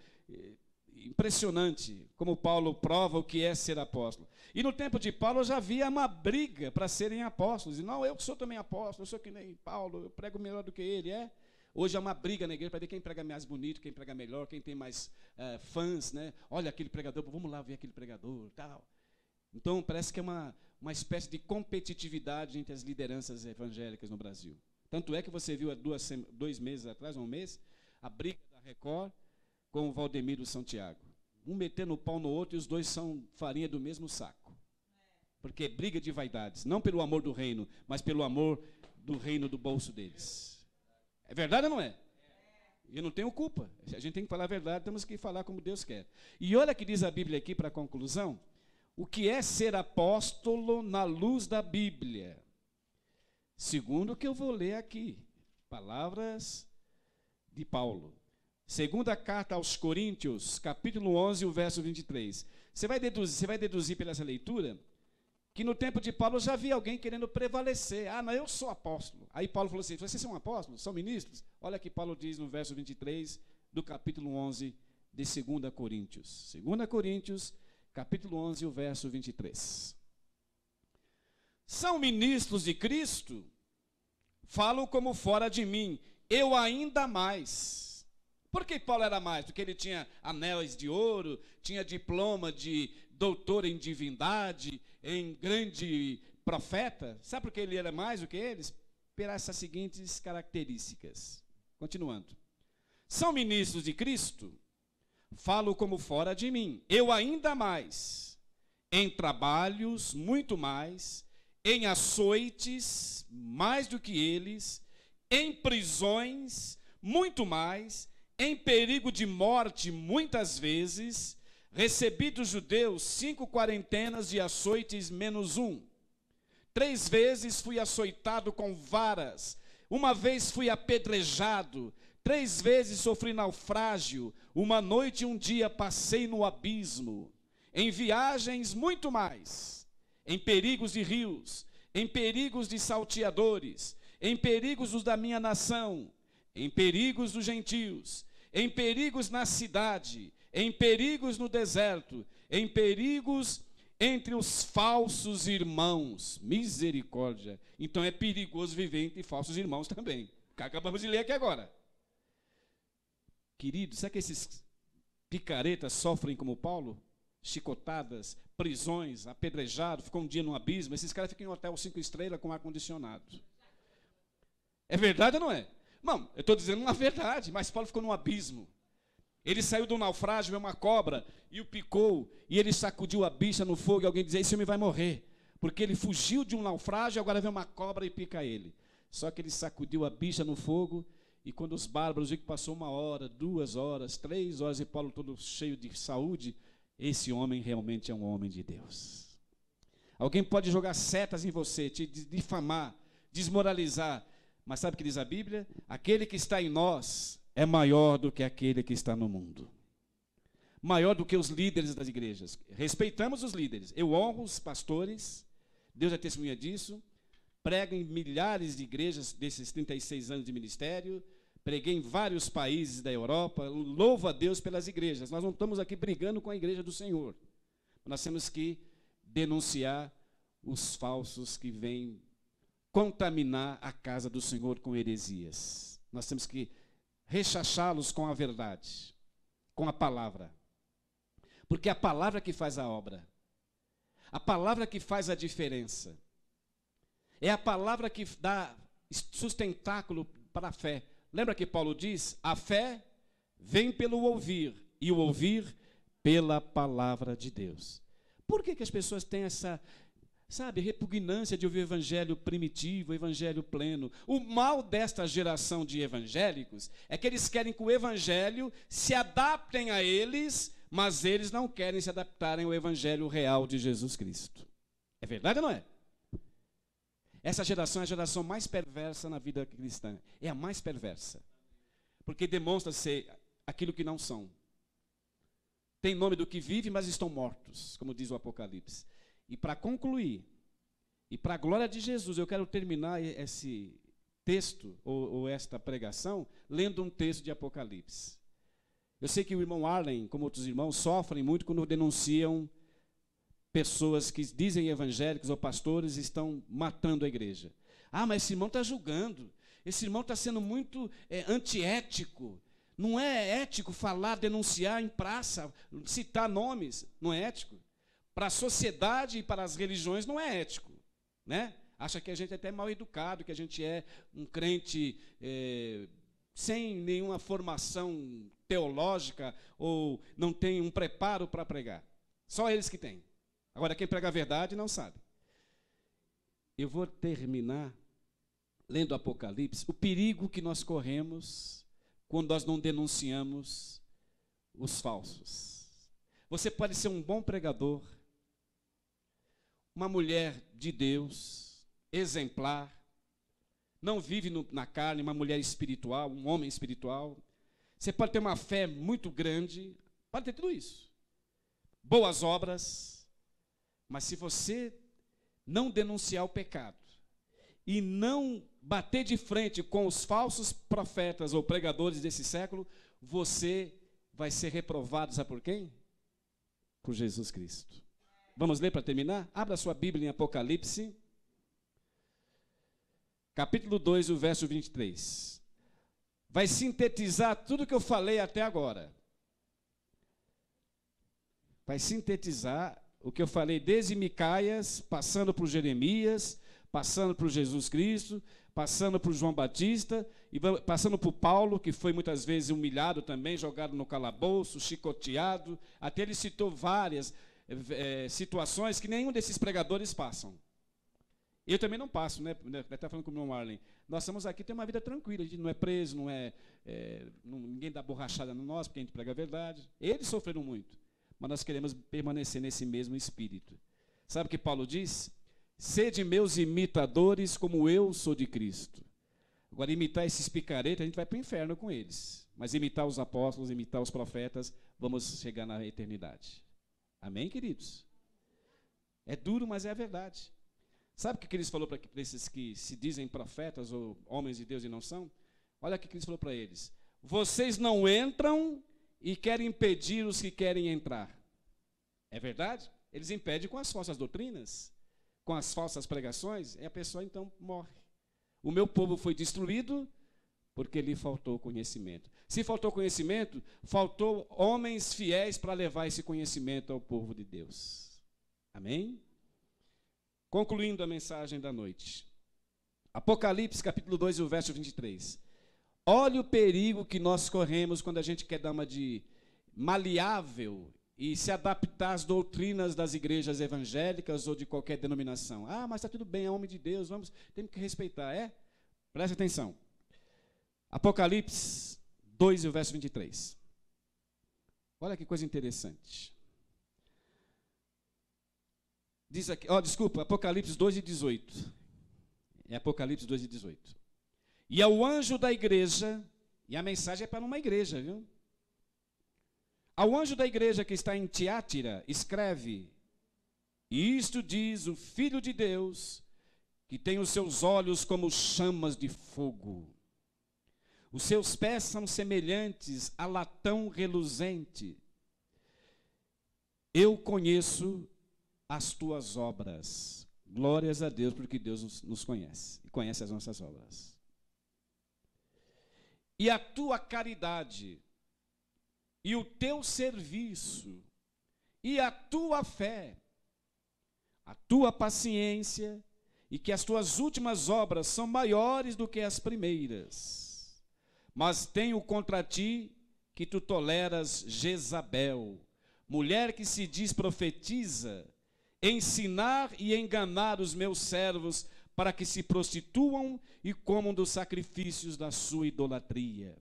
impressionante, como Paulo prova o que é ser apóstolo. E no tempo de Paulo já havia uma briga para serem apóstolos. E não, eu sou também apóstolo, eu sou que nem Paulo, eu prego melhor do que ele, é. Hoje há uma briga na igreja para ver quem prega mais bonito, quem prega melhor, quem tem mais fãs, né? Olha aquele pregador, vamos lá ver aquele pregador, tal. Então parece que é uma espécie de competitividade entre as lideranças evangélicas no Brasil. Tanto é que você viu há 2 meses atrás, um mês, a briga da Record com o Valdemiro Santiago. Um metendo o pau no outro e os dois são farinha do mesmo saco. Porque é briga de vaidades, não pelo amor do reino, mas pelo amor do reino do bolso deles. É verdade ou não é? Eu não tenho culpa. A gente tem que falar a verdade, temos que falar como Deus quer. E olha o que diz a Bíblia aqui para a conclusão. O que é ser apóstolo na luz da Bíblia? Segundo o que eu vou ler aqui, palavras de Paulo. Segunda carta aos Coríntios, capítulo 11, o verso 23. Você vai deduzir pela essa leitura que no tempo de Paulo já havia alguém querendo prevalecer. Ah, não, eu sou apóstolo. Aí Paulo falou assim, vocês são apóstolos? São ministros? Olha que Paulo diz no verso 23 do capítulo 11 de 2 Coríntios. 2 Coríntios, capítulo 11, o verso 23. São ministros de Cristo? Falo como fora de mim, eu ainda mais. Por que Paulo era mais? Porque ele tinha anéis de ouro, tinha diploma de doutor em divindade, em grande profeta. Sabe por que ele era mais do que eles? Por essas seguintes características. Continuando. São ministros de Cristo? Falo como fora de mim, eu ainda mais. Em trabalhos, muito mais. Em açoites, mais do que eles. Em prisões, muito mais. Em perigo de morte, muitas vezes. Recebi dos judeus 5 quarentenas de açoites menos 1. 3 vezes fui açoitado com varas. 1 vez fui apedrejado. 3 vezes sofri naufrágio. 1 noite e 1 dia passei no abismo. Em viagens, muito mais. Em perigos de rios. Em perigos de salteadores. Em perigos dos da minha nação. Em perigos dos gentios. Em perigos na cidade. Em perigos no deserto, em perigos entre os falsos irmãos. Misericórdia. Então é perigoso viver entre falsos irmãos também. Acabamos de ler aqui agora. Querido, será que esses picaretas sofrem como Paulo? Chicotadas, prisões, apedrejado, ficou um dia num abismo. Esses caras ficam em hotel 5 estrelas com ar-condicionado. É verdade ou não é? Não, eu estou dizendo uma verdade, mas Paulo ficou num abismo. Ele saiu do naufrágio, veio uma cobra e o picou, e ele sacudiu a bicha no fogo, e alguém dizia, esse homem vai morrer, porque ele fugiu de um naufrágio, agora vem uma cobra e pica ele. Só que ele sacudiu a bicha no fogo, e quando os bárbaros viram que passou 1 hora, 2 horas, 3 horas, e Paulo todo cheio de saúde, esse homem realmente é um homem de Deus. Alguém pode jogar setas em você, te difamar, desmoralizar, mas sabe o que diz a Bíblia? Aquele que está em nós é maior do que aquele que está no mundo. Maior do que os líderes das igrejas. Respeitamos os líderes. Eu honro os pastores. Deus é testemunha disso. Prego em milhares de igrejas desses 36 anos de ministério. Preguei em vários países da Europa. Louvo a Deus pelas igrejas. Nós não estamos aqui brigando com a igreja do Senhor. Nós temos que denunciar os falsos que vêm contaminar a casa do Senhor com heresias. Nós temos que rechachá-los com a verdade, com a palavra. Porque é a palavra que faz a obra. A palavra que faz a diferença. É a palavra que dá sustentáculo para a fé. Lembra que Paulo diz? A fé vem pelo ouvir, e o ouvir pela palavra de Deus. Por que as pessoas têm essa, repugnância de ouvir o evangelho primitivo, o evangelho pleno? O mal desta geração de evangélicos é que eles querem que o evangelho se adaptem a eles, mas eles não querem se adaptarem ao evangelho real de Jesus Cristo. É verdade ou não é? Essa geração é a geração mais perversa na vida cristã. É a mais perversa. Porque demonstra ser aquilo que não são. Tem nome do que vive, mas estão mortos, como diz o Apocalipse. E para concluir, e para a glória de Jesus, eu quero terminar esse texto, ou esta pregação, lendo um texto de Apocalipse. Eu sei que o irmão Arlen, como outros irmãos, sofrem muito quando denunciam pessoas que dizem evangélicos ou pastores estão matando a igreja. Ah, mas esse irmão está julgando, esse irmão está sendo muito antiético. Não é ético falar, denunciar em praça, citar nomes, não é ético. Para a sociedade e para as religiões não é ético, né? Acha que a gente é até mal educado, que a gente é um crente sem nenhuma formação teológica ou não tem um preparo para pregar. Só eles que têm. Agora, quem prega a verdade não sabe. Eu vou terminar lendo Apocalipse, o perigo que nós corremos quando nós não denunciamos os falsos. Você pode ser um bom pregador, uma mulher de Deus, exemplar, não vive na carne, uma mulher espiritual, um homem espiritual. Você pode ter uma fé muito grande, pode ter tudo isso. Boas obras, mas se você não denunciar o pecado e não bater de frente com os falsos profetas ou pregadores desse século, você vai ser reprovado, sabe por quem? Por Jesus Cristo. Vamos ler para terminar? Abra sua Bíblia em Apocalipse, capítulo 2, o verso 23. Vai sintetizar tudo que eu falei até agora. Vai sintetizar o que eu falei desde Micaias, passando por Jeremias, passando por Jesus Cristo, passando por João Batista, e passando por Paulo, que foi muitas vezes humilhado também, jogado no calabouço, chicoteado. Até ele citou várias situações que nenhum desses pregadores passam. Eu também não passo, né? Está falando com o meu Marlon. Nós estamos aqui, temos uma vida tranquila, a gente não é preso, ninguém dá borrachada no nós, porque a gente prega a verdade. Eles sofreram muito, mas nós queremos permanecer nesse mesmo espírito. Sabe o que Paulo diz? Sede meus imitadores, como eu sou de Cristo. Agora, imitar esses picaretas, a gente vai para o inferno com eles. Mas imitar os apóstolos, imitar os profetas, vamos chegar na eternidade. Amém, queridos? É duro, mas é a verdade. Sabe o que eles falou para esses que se dizem profetas ou homens de Deus e não são? Olha o que eles falou para eles. Vocês não entram e querem impedir os que querem entrar. É verdade? Eles impedem com as falsas doutrinas, com as falsas pregações, e a pessoa então morre. O meu povo foi destruído porque lhe faltou conhecimento. Se faltou conhecimento, faltou homens fiéis para levar esse conhecimento ao povo de Deus. Amém? Concluindo a mensagem da noite. Apocalipse, capítulo 2, o verso 23. Olha o perigo que nós corremos quando a gente quer dar uma de maleável e se adaptar às doutrinas das igrejas evangélicas ou de qualquer denominação. Ah, mas está tudo bem, é homem de Deus, temos que respeitar. Preste atenção. Apocalipse 2, o verso 23. Olha que coisa interessante. Diz aqui, Apocalipse 2 e 18. É Apocalipse 2 e 18. E ao anjo da igreja, e a mensagem é para uma igreja, viu? Ao anjo da igreja que está em Tiátira, escreve: isto diz o Filho de Deus, que tem os seus olhos como chamas de fogo. Os seus pés são semelhantes a latão reluzente. Eu conheço as tuas obras. Glórias a Deus, porque Deus nos conhece e conhece as nossas obras. E a tua caridade, e o teu serviço, e a tua fé, a tua paciência, e que as tuas últimas obras são maiores do que as primeiras. Mas tenho contra ti que tu toleras Jezabel, mulher que se diz profetiza, ensinar e enganar os meus servos para que se prostituam e comam dos sacrifícios da sua idolatria.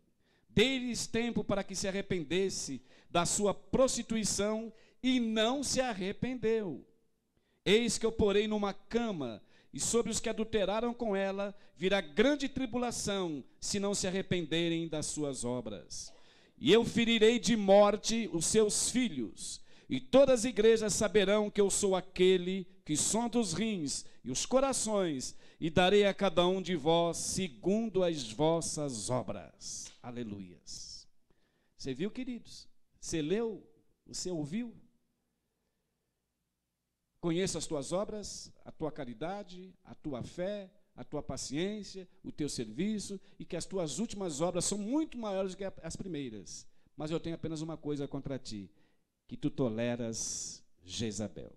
Dei-lhes tempo para que se arrependesse da sua prostituição e não se arrependeu. Eis que eu porei numa cama, e sobre os que adulteraram com ela virá grande tribulação, se não se arrependerem das suas obras. E eu ferirei de morte os seus filhos, e todas as igrejas saberão que eu sou aquele que sonda os rins e os corações, e darei a cada um de vós segundo as vossas obras. Aleluias. Você viu, queridos? Você leu? Você ouviu? Conheço as tuas obras, a tua caridade, a tua fé, a tua paciência, o teu serviço, e que as tuas últimas obras são muito maiores do que as primeiras. Mas eu tenho apenas uma coisa contra ti, que tu toleras Jezabel.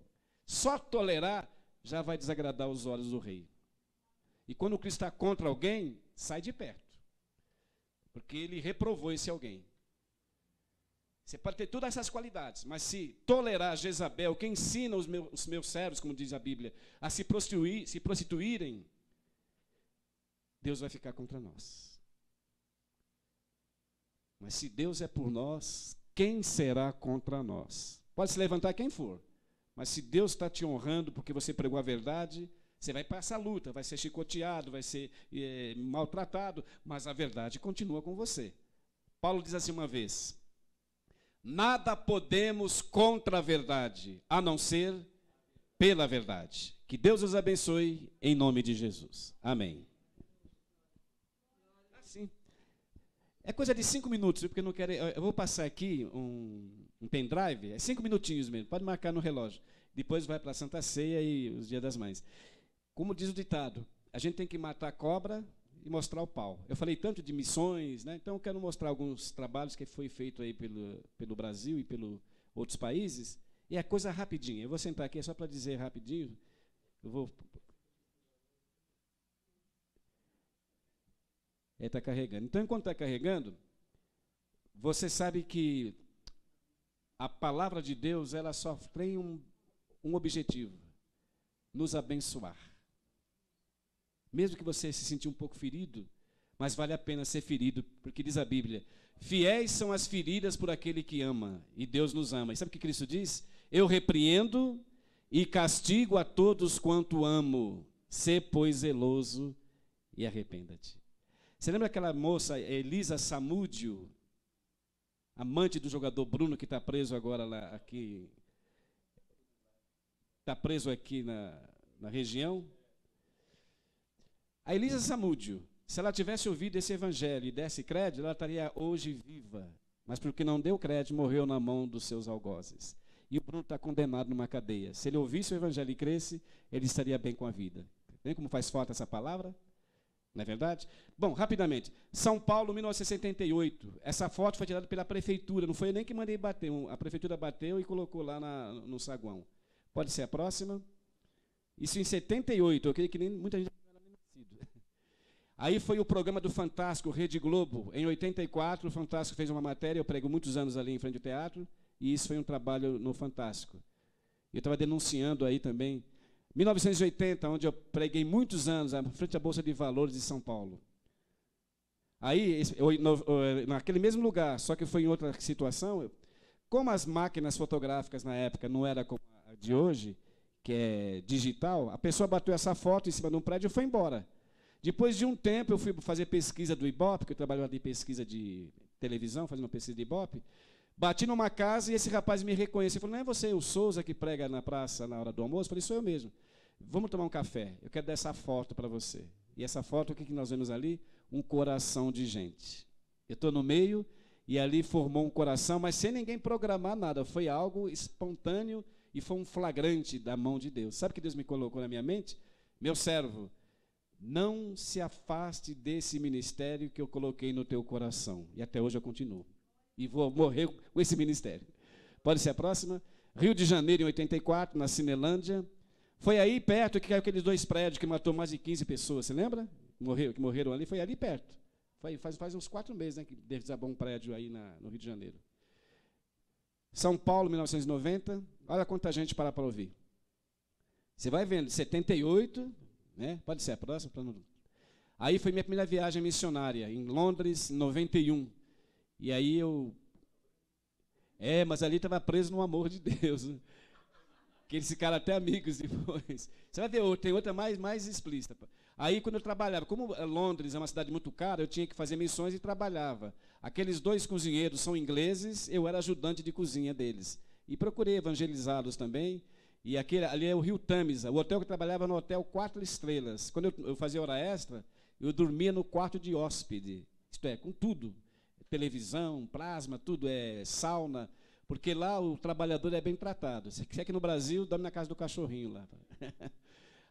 Só tolerar já vai desagradar os olhos do rei. E quando o Cristo está contra alguém, sai de perto. Porque ele reprovou esse alguém. Você pode ter todas essas qualidades, mas se tolerar Jezabel, que ensina os meus servos, como diz a Bíblia, a se prostituírem, Deus vai ficar contra nós. Mas se Deus é por nós, quem será contra nós? Pode se levantar quem for, mas se Deus está te honrando porque você pregou a verdade, você vai passar a luta, vai ser chicoteado, vai ser maltratado, mas a verdade continua com você. Paulo diz assim uma vez: nada podemos contra a verdade, a não ser pela verdade. Que Deus os abençoe em nome de Jesus. Amém. Assim. É coisa de 5 minutos, porque eu não quero. Eu vou passar aqui um pendrive, é 5 minutinhos mesmo, pode marcar no relógio. Depois vai para a Santa Ceia e os Dias das Mães. Como diz o ditado, a gente tem que matar a cobra e mostrar o pau. Eu falei tanto de missões, né? Então eu quero mostrar alguns trabalhos que foi feito aí pelo Brasil e pelos outros países. E é coisa rapidinha. Eu vou sentar aqui só para dizer rapidinho. Eu vou. Ele está carregando. Então, enquanto está carregando, você sabe que a palavra de Deus ela só tem um objetivo: nos abençoar. Mesmo que você se sentir um pouco ferido, mas vale a pena ser ferido, porque diz a Bíblia: fiéis são as feridas por aquele que ama, e Deus nos ama. E sabe o que Cristo diz? Eu repreendo e castigo a todos quanto amo. Sê, pois, zeloso e arrependa-te. Você lembra aquela moça, Elisa Samúdio, amante do jogador Bruno, que está preso agora lá, aqui? Está preso aqui na região? A Elisa Samúdio, se ela tivesse ouvido esse evangelho e desse crédito, ela estaria hoje viva. Mas porque não deu crédito, morreu na mão dos seus algozes. E o Bruno está condenado numa cadeia. Se ele ouvisse o evangelho e cresce, ele estaria bem com a vida. Vem como faz falta essa palavra? Não é verdade? Bom, rapidamente. São Paulo, 1978. Essa foto foi tirada pela prefeitura. Não foi eu nem que mandei bater. A prefeitura bateu e colocou lá no saguão. Pode ser a próxima? Isso em 78. Eu creio que nem muita gente não era nem nascido. Aí foi o programa do Fantástico, Rede Globo. Em 84, o Fantástico fez uma matéria. Eu prego muitos anos ali em frente ao teatro. E isso foi um trabalho no Fantástico. Eu estava denunciando aí também. 1980, onde eu preguei muitos anos, à frente à Bolsa de Valores de São Paulo. Aí, naquele mesmo lugar, só que foi em outra situação, como as máquinas fotográficas na época não era como a de hoje, que é digital, a pessoa bateu essa foto em cima de um prédio e foi embora. Depois de um tempo, eu fui fazer pesquisa do Ibope, porque eu trabalhava de pesquisa de televisão, fazendo uma pesquisa de Ibope. Bati numa casa e esse rapaz me reconheceu. Ele falou: não é você, o Souza, que prega na praça na hora do almoço? Eu falei: sou eu mesmo. Vamos tomar um café. Eu quero dar essa foto para você. E essa foto, o que nós vemos ali? Um coração de gente. Eu estou no meio e ali formou um coração, mas sem ninguém programar nada. Foi algo espontâneo e foi um flagrante da mão de Deus. Sabe o que Deus me colocou na minha mente? Meu servo, não se afaste desse ministério que eu coloquei no teu coração. E até hoje eu continuo. E vou morrer com esse ministério. Pode ser a próxima? Rio de Janeiro, em 84, na Cinelândia. Foi aí perto que caiu aqueles 2 prédios que matou mais de 15 pessoas. Você lembra? Que morreram ali. Foi ali perto. Faz uns 4 meses, né, que desabou um prédio aí no Rio de Janeiro. São Paulo, 1990. Olha quanta gente para ouvir. Você vai vendo, 78, né? Pode ser a próxima. Aí foi minha primeira viagem missionária, em Londres, em 91. E aí mas ali estava preso no amor de Deus. Né? Que eles ficaram até amigos depois. Você vai ver, tem outra mais explícita. Aí, quando eu trabalhava, como Londres é uma cidade muito cara, eu tinha que fazer missões e trabalhava. Aqueles 2 cozinheiros são ingleses, eu era ajudante de cozinha deles. E procurei evangelizá-los também. E ali é o Rio Tâmisa. O hotel que eu trabalhava era no hotel 4 estrelas. Quando eu fazia hora extra, eu dormia no quarto de hóspede. Isto é, com tudo. Televisão, plasma, tudo, sauna. Porque lá o trabalhador é bem tratado. Se quiser que no Brasil, dorme na casa do cachorrinho lá.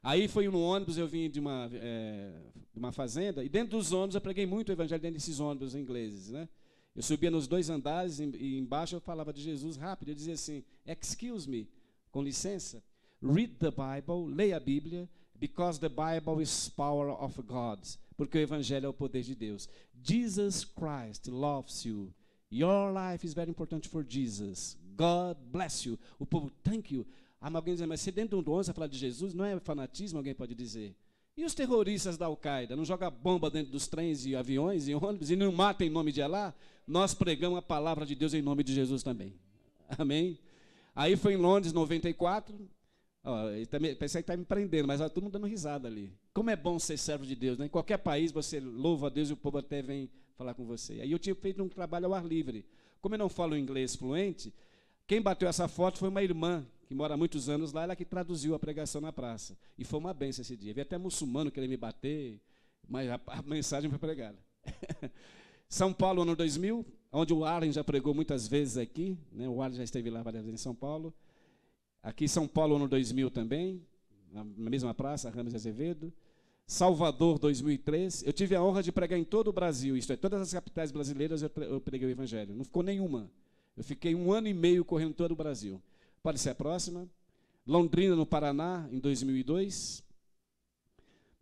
Aí foi no ônibus, eu vim de uma fazenda, e dentro dos ônibus eu preguei muito o evangelho dentro desses ônibus ingleses. Né? Eu subia nos 2 andares e embaixo eu falava de Jesus rápido. Eu dizia assim: excuse me, com licença, read the Bible, leia a Bíblia, because the Bible is power of God. Porque o evangelho é o poder de Deus. Jesus Christ loves you. Your life is very important for Jesus. God bless you. O povo, thank you. Alguém diz: mas se dentro do 11 falar de Jesus, não é fanatismo? Alguém pode dizer. E os terroristas da Al-Qaeda? Não jogam bomba dentro dos trens e aviões e ônibus e não matam em nome de Alá? Nós pregamos a palavra de Deus em nome de Jesus também. Amém? Aí foi em Londres, 94. Pensei que está me prendendo, mas todo mundo dando risada ali. Como é bom ser servo de Deus, né? Em qualquer país você louva a Deus e o povo até vem falar com você. Aí eu tinha feito um trabalho ao ar livre. Como eu não falo inglês fluente, quem bateu essa foto foi uma irmã que mora há muitos anos lá, ela que traduziu a pregação na praça. E foi uma benção esse dia. Vi até muçulmano querer me bater, mas a mensagem foi pregada. São Paulo, ano 2000, onde o Arlen já pregou muitas vezes aqui, né? O Arlen já esteve lá várias vezes em São Paulo. Aqui São Paulo, ano 2000 também, na mesma praça, Ramos de Azevedo. Salvador, 2003. Eu tive a honra de pregar em todo o Brasil, isto é, todas as capitais brasileiras eu preguei o Evangelho. Não ficou nenhuma. Eu fiquei 1 ano e meio correndo todo o Brasil. Pode ser a próxima. Londrina, no Paraná, em 2002.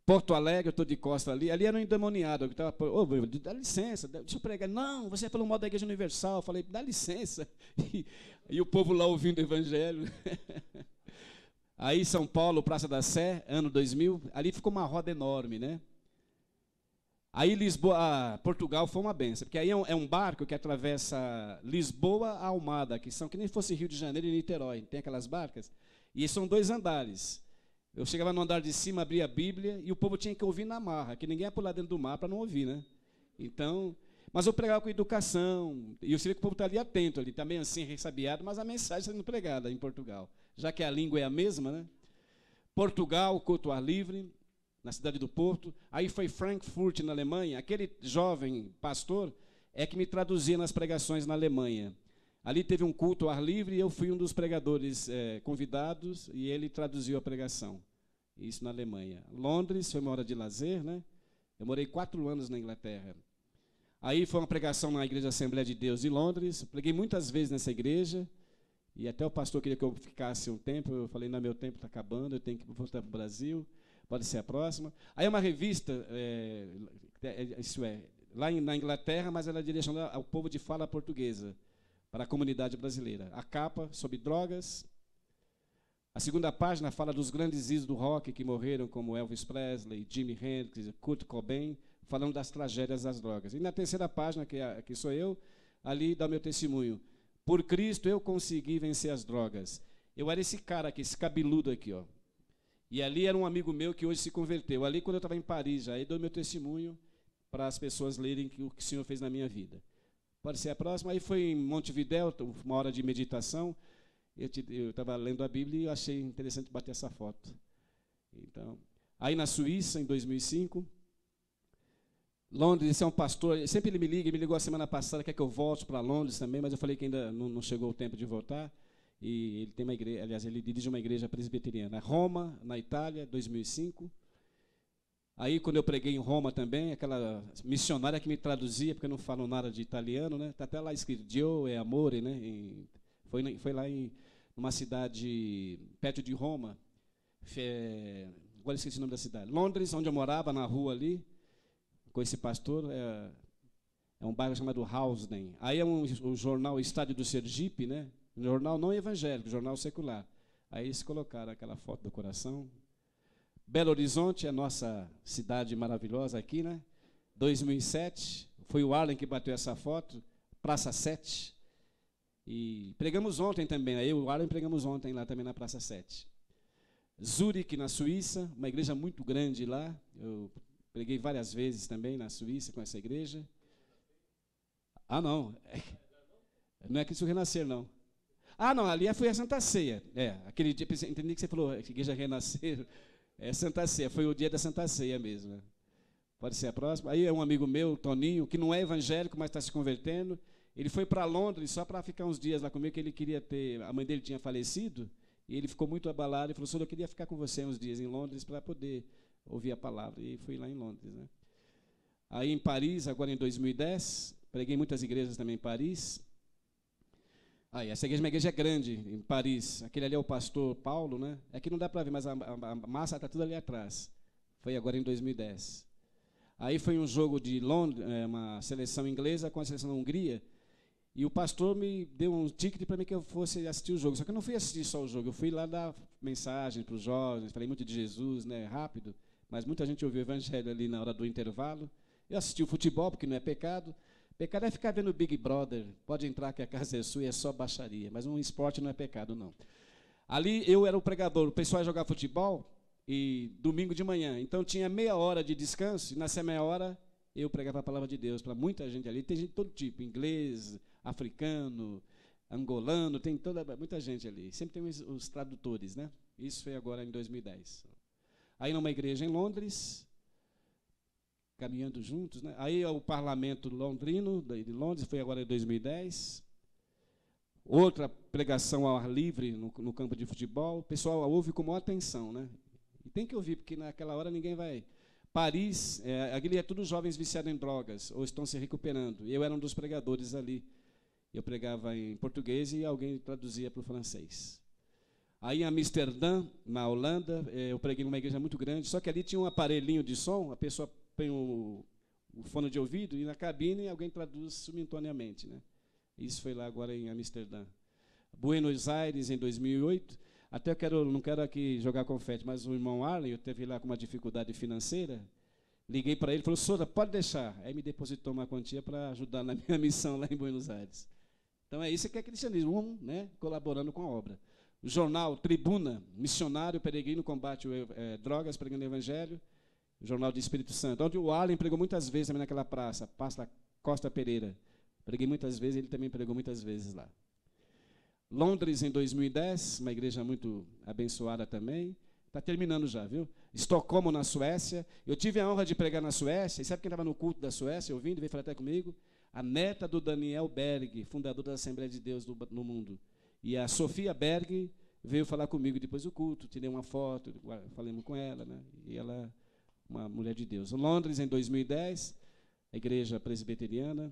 Porto Alegre, eu estou de costa ali. Ali era um endemoniado. Dá licença, deixa eu pregar. Não, você é pelo modo da Igreja Universal. Eu falei, dá licença. E o povo lá ouvindo o Evangelho. Aí São Paulo, Praça da Sé, ano 2000. Ali ficou uma roda enorme, né? Aí Lisboa, Portugal foi uma benção, porque aí é um barco que atravessa Lisboa a Almada, que são que nem fosse Rio de Janeiro e Niterói, tem aquelas barcas, e são 2 andares. Eu chegava no andar de cima, abria a Bíblia, e o povo tinha que ouvir na marra, que ninguém ia pular dentro do mar para não ouvir, né? Então, mas eu pregava com educação, e eu sei que o povo está ali atento, ali também assim, ressabiado, mas a mensagem sendo pregada em Portugal, já que a língua é a mesma, né? Portugal, culto ao ar livre, na cidade do Porto. Aí foi Frankfurt, na Alemanha. Aquele jovem pastor é que me traduzia nas pregações na Alemanha. Ali teve um culto ao ar livre e eu fui um dos pregadores convidados e ele traduziu a pregação. Isso na Alemanha. Londres foi uma hora de lazer, né? Eu morei 4 anos na Inglaterra. Aí foi uma pregação na Igreja Assembleia de Deus de Londres. Preguei muitas vezes nessa igreja e até o pastor queria que eu ficasse um tempo. Eu falei, não, meu tempo está acabando, eu tenho que voltar para o Brasil. Pode ser a próxima. Aí é uma revista, isso é, lá na Inglaterra, mas ela é direcionada ao povo de fala portuguesa, para a comunidade brasileira. A capa, sobre drogas. A segunda página fala dos grandes ídolos do rock que morreram, como Elvis Presley, Jimi Hendrix, Kurt Cobain, falando das tragédias das drogas. E na terceira página, que sou eu, ali dá o meu testemunho. Por Cristo eu consegui vencer as drogas. Eu era esse cara aqui, esse cabeludo aqui, ó. E ali era um amigo meu que hoje se converteu. Ali, quando eu estava em Paris, aí dou meu testemunho para as pessoas lerem o que o Senhor fez na minha vida. Pode ser a próxima. Aí foi em Montevidéu, uma hora de meditação. Eu estava lendo a Bíblia e achei interessante bater essa foto. Então, aí na Suíça, em 2005. Londres, esse é um pastor, sempre ele me liga, ele me ligou a semana passada, quer que eu volte para Londres também, mas eu falei que ainda não chegou o tempo de voltar. E ele tem uma igreja, aliás, ele dirige uma igreja presbiteriana. Roma, na Itália, 2005. Aí, quando eu preguei em Roma também, aquela missionária que me traduzia, porque eu não falo nada de italiano, né? Está até lá escrito, Dio é amore, né? Foi lá numa cidade perto de Roma. Agora esqueci o nome da cidade. Londres, onde eu morava, na rua ali, com esse pastor, é um bairro chamado Housden. Aí é o jornal Estádio do Sergipe, né? Um jornal não evangélico, jornal secular. Aí eles colocaram aquela foto do coração. Belo Horizonte, a nossa cidade maravilhosa aqui, né? 2007, foi o Arlen que bateu essa foto, Praça 7. E pregamos ontem também, eu e o Arlen pregamos ontem lá também na Praça 7. Zurique, na Suíça, uma igreja muito grande lá. Eu preguei várias vezes também na Suíça com essa igreja. Ah, não. Não é Cristo Renascer, não. Ah, não, ali foi a Santa Ceia. Aquele dia, entendi que você falou, Igreja Renascer, Santa Ceia, foi o dia da Santa Ceia mesmo. Né? Pode ser a próxima. Aí é um amigo meu, Toninho, que não é evangélico, mas está se convertendo. Ele foi para Londres só para ficar uns dias lá comigo, que ele queria ter, a mãe dele tinha falecido, e ele ficou muito abalado e falou, senhor, eu queria ficar com você uns dias em Londres para poder ouvir a palavra. E fui lá em Londres. Né? Aí em Paris, agora em 2010, preguei muitas igrejas também em Paris. Essa igreja é uma igreja grande, em Paris. Aquele ali é o pastor Paulo, né? Aqui não dá para ver, mas a massa está tudo ali atrás. Foi agora em 2010. Aí foi um jogo de Londres, uma seleção inglesa com a seleção da Hungria, e o pastor me deu um ticket para mim que eu fosse assistir o jogo. Só que eu não fui assistir só o jogo, eu fui lá dar mensagem para os jovens, falei muito de Jesus, né? Rápido, mas muita gente ouviu o evangelho ali na hora do intervalo. Eu assisti o futebol, porque não é pecado. Pecado é ficar vendo Big Brother, pode entrar que a casa é sua e é só baixaria, mas um esporte não é pecado, não. Ali eu era o pregador, o pessoal ia jogar futebol, e domingo de manhã, então tinha meia hora de descanso, e nessa meia hora eu pregava a palavra de Deus para muita gente ali, tem gente de todo tipo, inglês, africano, angolano, tem muita gente ali. Sempre tem os tradutores, né? Isso foi agora em 2010. Aí numa igreja em Londres, caminhando juntos, né? Aí o parlamento londrino, de Londres, foi agora em 2010. Outra pregação ao ar livre no campo de futebol. O pessoal ouve com maior atenção, né? E tem que ouvir, porque naquela hora ninguém vai... Paris, aquele é tudo jovens viciados em drogas, ou estão se recuperando. E eu era um dos pregadores ali. Eu pregava em português e alguém traduzia para o francês. Aí em Amsterdã, na Holanda, eu preguei numa igreja muito grande, só que ali tinha um aparelhinho de som, a pessoa põe o fone de ouvido e na cabine alguém traduz simultaneamente, né? Isso foi lá agora em Amsterdã. Buenos Aires, em 2008. Até não quero aqui jogar confete, mas o irmão Arlen, eu teve lá com uma dificuldade financeira, liguei para ele e falou, Souza, pode deixar. Aí me depositou uma quantia para ajudar na minha missão lá em Buenos Aires. Então é isso que é cristianismo, né, colaborando com a obra. O jornal Tribuna, missionário, peregrino, combate drogas, pregando o evangelho. O jornal de Espírito Santo, onde o Arlen pregou muitas vezes também naquela praça, Praça Costa Pereira. Preguei muitas vezes, ele também pregou muitas vezes lá. Londres, em 2010, uma igreja muito abençoada também. Está terminando já, viu? Estocolmo, na Suécia. Eu tive a honra de pregar na Suécia. E sabe quem estava no culto da Suécia, ouvindo, veio falar até comigo? A neta do Daniel Berg, fundador da Assembleia de Deus no mundo. E a Sofia Berg veio falar comigo depois do culto. Tirei uma foto, falamos com ela, né? E ela, uma mulher de Deus. Londres, em 2010, a igreja presbiteriana.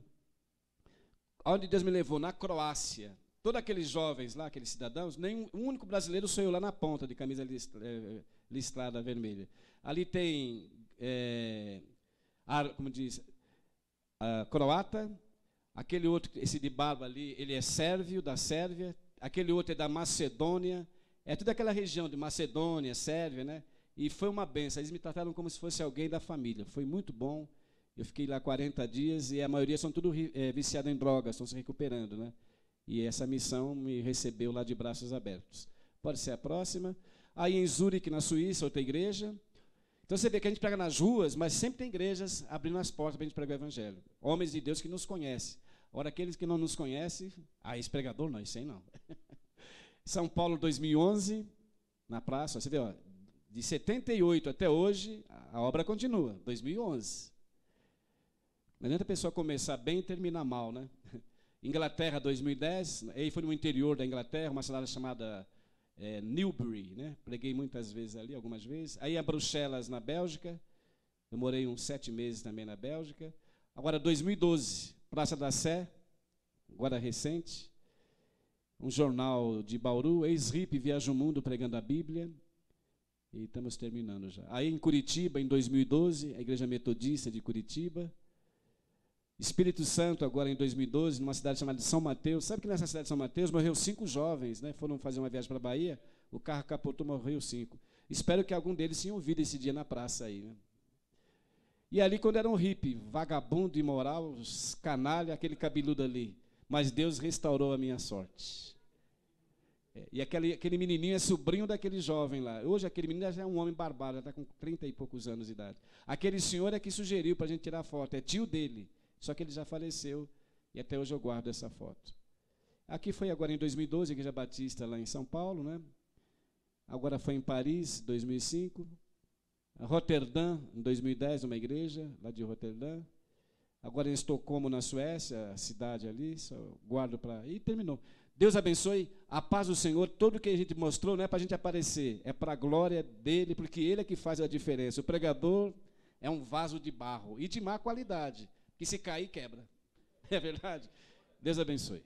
Onde Deus me levou? Na Croácia. Todos aqueles jovens lá, aqueles cidadãos, um único brasileiro sou eu lá na ponta, de camisa listrada vermelha. Ali tem, como diz, a croata, aquele outro, esse de barba ali, ele é sérvio, da Sérvia, aquele outro é da Macedônia, é toda aquela região de Macedônia, Sérvia, né? E foi uma benção, eles me trataram como se fosse alguém da família, foi muito bom. Eu fiquei lá 40 dias e a maioria são tudo viciados em drogas, estão se recuperando, né? E essa missão me recebeu lá de braços abertos. Pode ser a próxima. Aí em Zurique, na Suíça, outra igreja. Então você vê que a gente prega nas ruas, mas sempre tem igrejas abrindo as portas para a gente pregar o evangelho. Homens de Deus que nos conhecem. Ora, aqueles que não nos conhecem, esse pregador não, isso aí não. São Paulo, 2011, na praça, você vê, ó, de 78 até hoje, a obra continua, 2011. Não adianta a pessoa começar bem e terminar mal, né? Inglaterra, 2010, aí foi no interior da Inglaterra, uma cidade chamada Newbury, né? Preguei muitas vezes ali, algumas vezes. Aí a Bruxelas, na Bélgica, eu morei uns 7 meses também na Bélgica. Agora, 2012, Praça da Sé, agora recente, um jornal de Bauru, ex-RIP viaja o mundo pregando a Bíblia, e estamos terminando já. Aí em Curitiba, em 2012, a Igreja Metodista de Curitiba. Espírito Santo, agora em 2012, numa cidade chamada São Mateus. Sabe que nessa cidade de São Mateus morreu 5 jovens, né? Foram fazer uma viagem para a Bahia, o carro capotou, morreu 5. Espero que algum deles tenha ouvido esse dia na praça aí, né? E ali, quando era um hippie, vagabundo, imoral, canalha, aquele cabeludo ali. Mas Deus restaurou a minha sorte. E aquele menininho é sobrinho daquele jovem lá. Hoje aquele menino já é um homem barbado, já está com 30 e poucos anos de idade. Aquele senhor é que sugeriu para a gente tirar foto, é tio dele. Só que ele já faleceu e até hoje eu guardo essa foto. Aqui foi agora em 2012, a Igreja Batista lá em São Paulo, né? Agora foi em Paris, 2005. Roterdã, em 2010, uma igreja lá de Roterdã. Agora em Estocolmo, na Suécia, a cidade ali, só guardo para... E terminou. Deus abençoe, a paz do Senhor, tudo que a gente mostrou não é para a gente aparecer, é para a glória dele, porque ele é que faz a diferença. O pregador é um vaso de barro e de má qualidade, que se cair, quebra. É verdade? Deus abençoe.